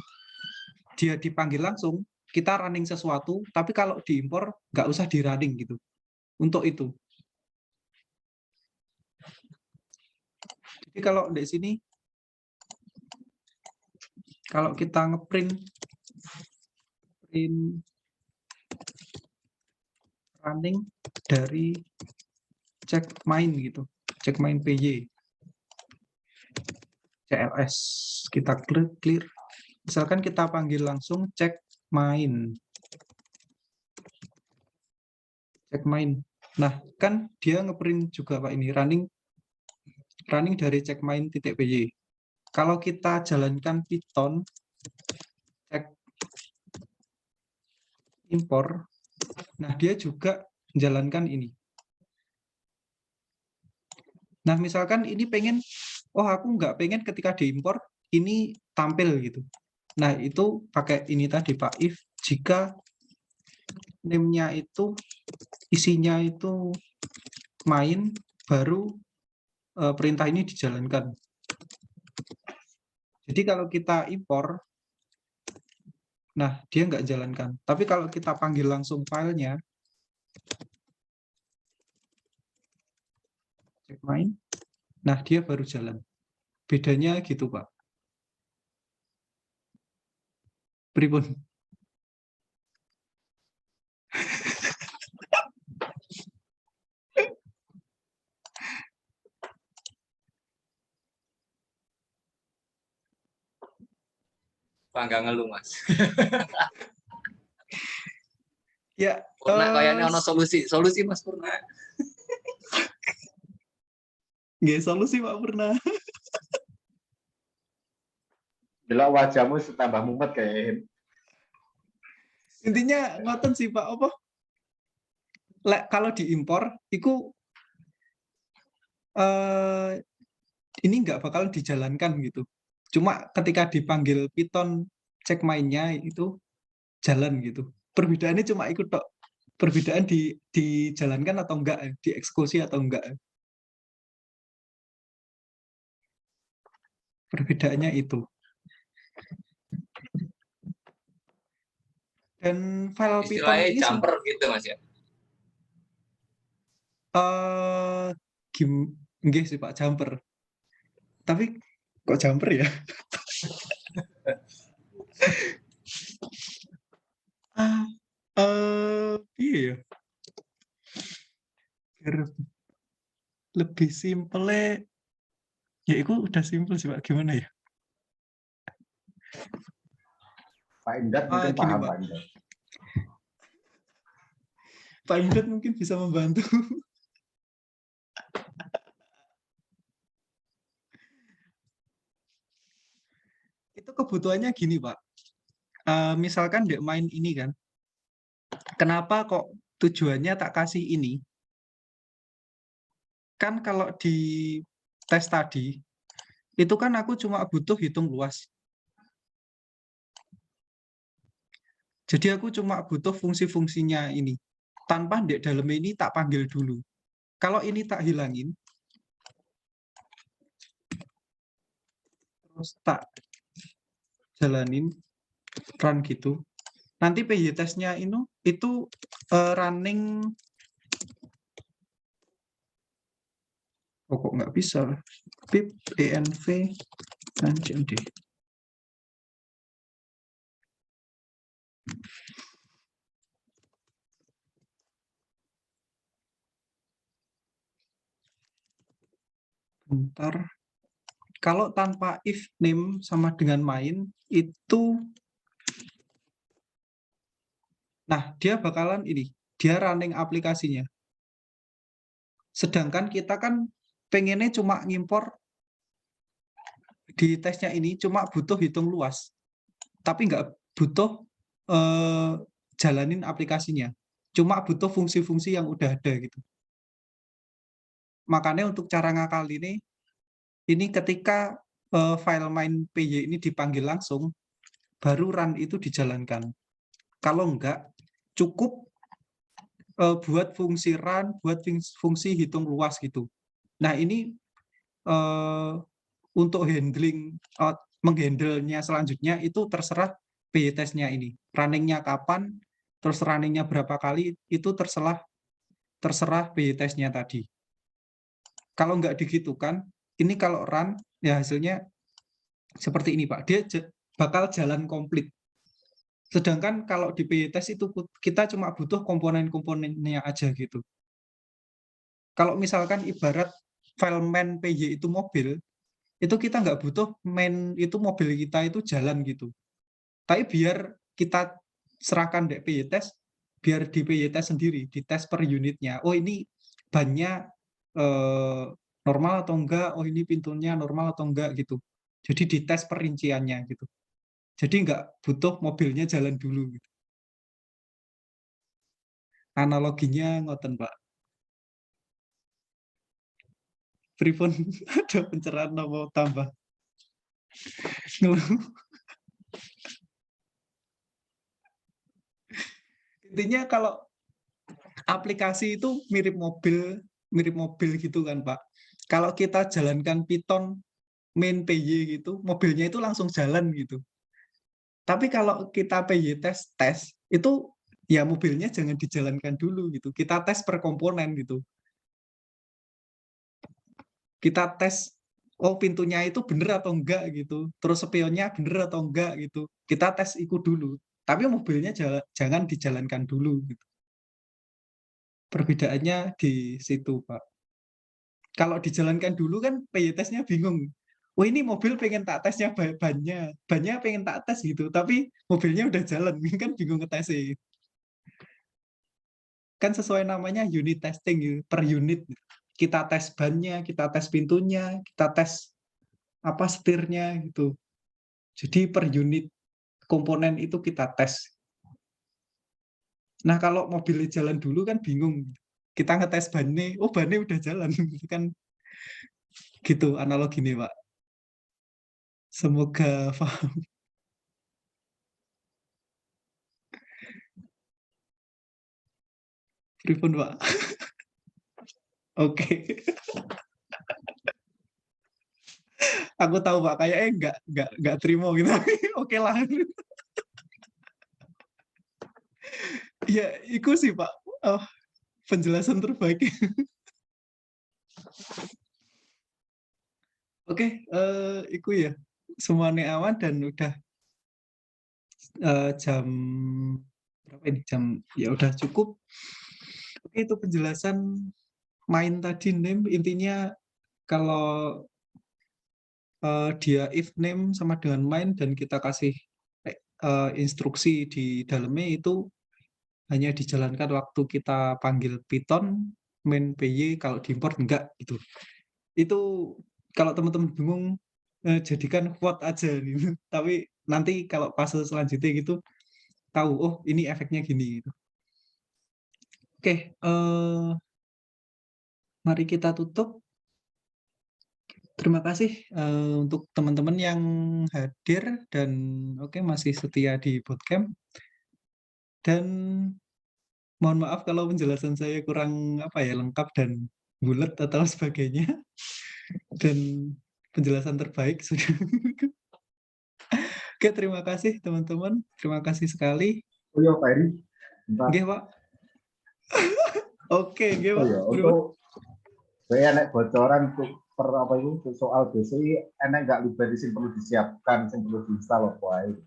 dia dipanggil langsung, kita running sesuatu, tapi kalau diimpor nggak usah di running gitu. Untuk itu. Jadi kalau di sini kalau kita ngeprint running dari cek main gitu, cek main py cls, kita clear. Misalkan kita panggil langsung cek main. Nah, kan dia ngeprint juga Pak ini running running dari checkmain.py. Kalau kita jalankan Python check import, nah dia juga menjalankan ini. Nah, misalkan ini pengen, oh aku nggak pengen ketika diimpor ini tampil gitu. Nah, itu pakai ini tadi Pak, if jika name-nya itu isinya itu main, baru perintah ini dijalankan. Jadi kalau kita impor, nah dia nggak jalankan. Tapi kalau kita panggil langsung filenya, cek main, nah dia baru jalan. Bedanya gitu Pak. Pripun? Pak nggak ngeluh Mas. Ya, Purna kayaknya ono solusi Mas Purna. nggak solusi Pak Purna. Delok wajahmu tambah mumet kayak. Intinya ngoten sih Pak, apa? Kalau diimpor, itu ini nggak bakal dijalankan gitu. Cuma ketika dipanggil Python cek mainnya itu jalan gitu. Perbedaannya cuma ikut tok. Perbedaan dijalankan atau enggak, dieksekusi atau enggak. Perbedaannya itu. Dan file Python Istilahnya ini jumper gitu Mas ya. Nggih sih Pak, jumper. Tapi kok jumper ya? Iya ya. Biar lebih simple, ya itu udah simple sih Pak. Gimana ya? Pak Indra mungkin gini, paham Pak. Pak Indra. Pak Indra mungkin bisa membantu. Itu kebutuhannya gini Pak. Misalkan dek main ini kan, kenapa kok tujuannya tak kasih ini? Kan kalau di tes tadi, itu kan aku cuma butuh hitung luas. Jadi aku cuma butuh fungsi-fungsinya ini. Tanpa di dalam ini tak panggil dulu. Kalau ini tak hilangin, terus tak jalanin, run gitu. Nanti PY testnya itu running. Oh, kok nggak bisa? Pip env dan cmd. Bentar. Kalau tanpa if name sama dengan main itu, nah dia bakalan ini, dia running aplikasinya. Sedangkan kita kan pengennya cuma ngimpor di tesnya ini cuma butuh hitung luas, tapi nggak butuh jalanin aplikasinya, cuma butuh fungsi-fungsi yang udah ada gitu. Makanya untuk cara ngakal ini ketika file main py ini dipanggil langsung, baru run itu dijalankan. Kalau enggak, cukup buat fungsi run, buat fungsi hitung luas gitu. Nah ini untuk menghandle-nya selanjutnya itu terserah PY testnya ini. Runningnya kapan, terus runningnya berapa kali, itu terserah PY testnya tadi. Kalau nggak digitukan, ini kalau run, ya hasilnya seperti ini Pak. Dia bakal jalan komplit. Sedangkan kalau di PY test itu kita cuma butuh komponen-komponennya aja gitu. Kalau misalkan ibarat file main PY itu mobil, itu kita nggak butuh main itu mobil kita itu jalan gitu. Tapi biar kita serahkan di PY test, biar di PY test sendiri, di tes per unitnya. Oh ini bannya normal atau enggak, oh ini pintunya normal atau enggak gitu. Jadi dites perinciannya gitu. Jadi enggak butuh mobilnya jalan dulu gitu. Analoginya ngoten, Pak. Pripun ada pencerahan mau tambah. Intinya kalau aplikasi itu mirip mobil gitu kan, Pak. Kalau kita jalankan Python main PY gitu, mobilnya itu langsung jalan gitu. Tapi kalau kita PY tes itu ya mobilnya jangan dijalankan dulu gitu. Kita tes per komponen gitu. Kita tes oh pintunya itu bener atau enggak gitu. Terus spionnya bener atau enggak gitu. Kita tes ikut dulu. Tapi mobilnya jangan dijalankan dulu gitu. Perbedaannya di situ, Pak. Kalau dijalankan dulu kan PY tesnya bingung. Oh ini mobil pengen tak tesnya bannya pengen tak tes gitu, tapi mobilnya udah jalan, kan bingung ngetesnya. Kan sesuai namanya unit testing gitu, per unit. Kita tes bannya, kita tes pintunya, kita tes apa setirnya gitu. Jadi per unit komponen itu kita tes. Nah kalau mobilnya jalan dulu kan bingung. Kita ngetes bannya, oh bannya udah jalan, kan gitu analoginya, Pak. Semoga paham. Pripun, Pak? Oke. Aku tahu, Pak, kayaknya enggak terima gitu. Oke lah. Ya, itu sih, Pak. Oh, penjelasan terbaik. Oke, itu ya. Semuanya aman dan udah jam berapa ini? Ya udah cukup. Oke, itu penjelasan main tadi name. Intinya kalau dia if name sama dengan main dan kita kasih instruksi di dalamnya itu hanya dijalankan waktu kita panggil Python main PY, kalau diimport enggak gitu. Itu kalau teman-teman bingung jadikan quote aja gitu. Tapi nanti kalau fase selanjutnya gitu tahu oh ini efeknya gini gitu. Oke, mari kita tutup. Terima kasih untuk teman-teman yang hadir dan oke masih setia di bootcamp. Dan mohon maaf kalau penjelasan saya kurang apa ya lengkap dan bulat atau sebagainya. Dan penjelasan terbaik sudah. Oke, terima kasih teman-teman. Terima kasih sekali. Oh iya, Pak Eri. Bentar. Oke, Pak. Oke, oke, Oh Pak. iya, untuk saya enak bocoran untuk per apa itu soal BSI enak nggak library yang perlu disiapkan, yang perlu diinstal apa aja.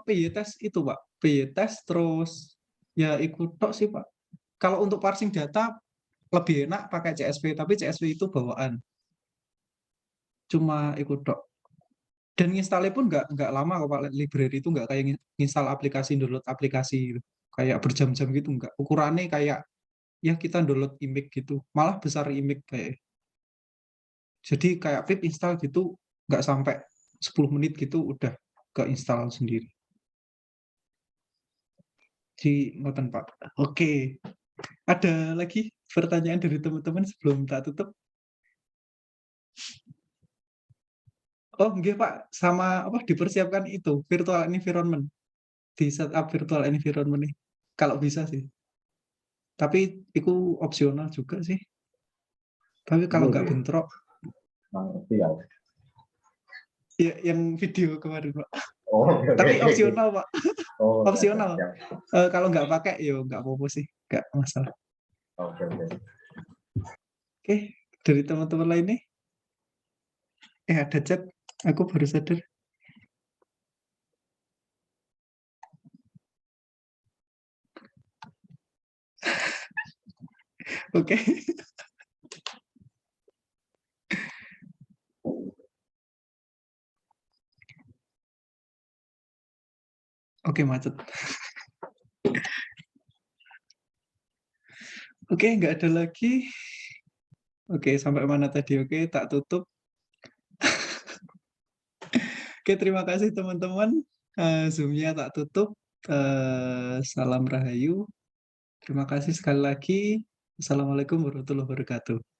PY test itu, Pak. PY test terus ya ikut tok sih, Pak. Kalau untuk parsing data lebih enak pakai CSV, tapi CSV itu bawaan. Cuma ikut tok. Dan nginstalnya pun nggak lama kok, Pak. Library itu nggak kayak nginstal aplikasi, download aplikasi gitu. Kayak berjam-jam gitu, nggak. Ukurannya kayak ya kita download image gitu. Malah besar image kayak. Jadi kayak pip install gitu, nggak sampai 10 menit gitu udah ke-install sendiri. Di ngoten, Pak. Oke. Ada lagi pertanyaan dari teman-teman sebelum tak tutup? Oh, nggih, Pak. Sama apa dipersiapkan itu virtual environment. Di setup virtual environment nih. Kalau bisa sih. Tapi itu opsional juga sih. Tapi kalau nggak bentrok, Ngerti ya. ya yang video kemarin, Pak. Oh, oke. Tapi opsional, Pak. Oh, Opsional. siap. Kalau nggak pakai, ya nggak apa-apa sih. Nggak masalah. Oke. Oke, dari teman-teman lain nih. Ada chat. Aku baru sadar. Oke. Oke, macet. Oke, nggak ada lagi. Oke, sampai mana tadi? Oke, tak tutup. Oke, terima kasih teman-teman. Zoom-nya tak tutup. Salam Rahayu. Terima kasih sekali lagi. Assalamualaikum warahmatullahi wabarakatuh.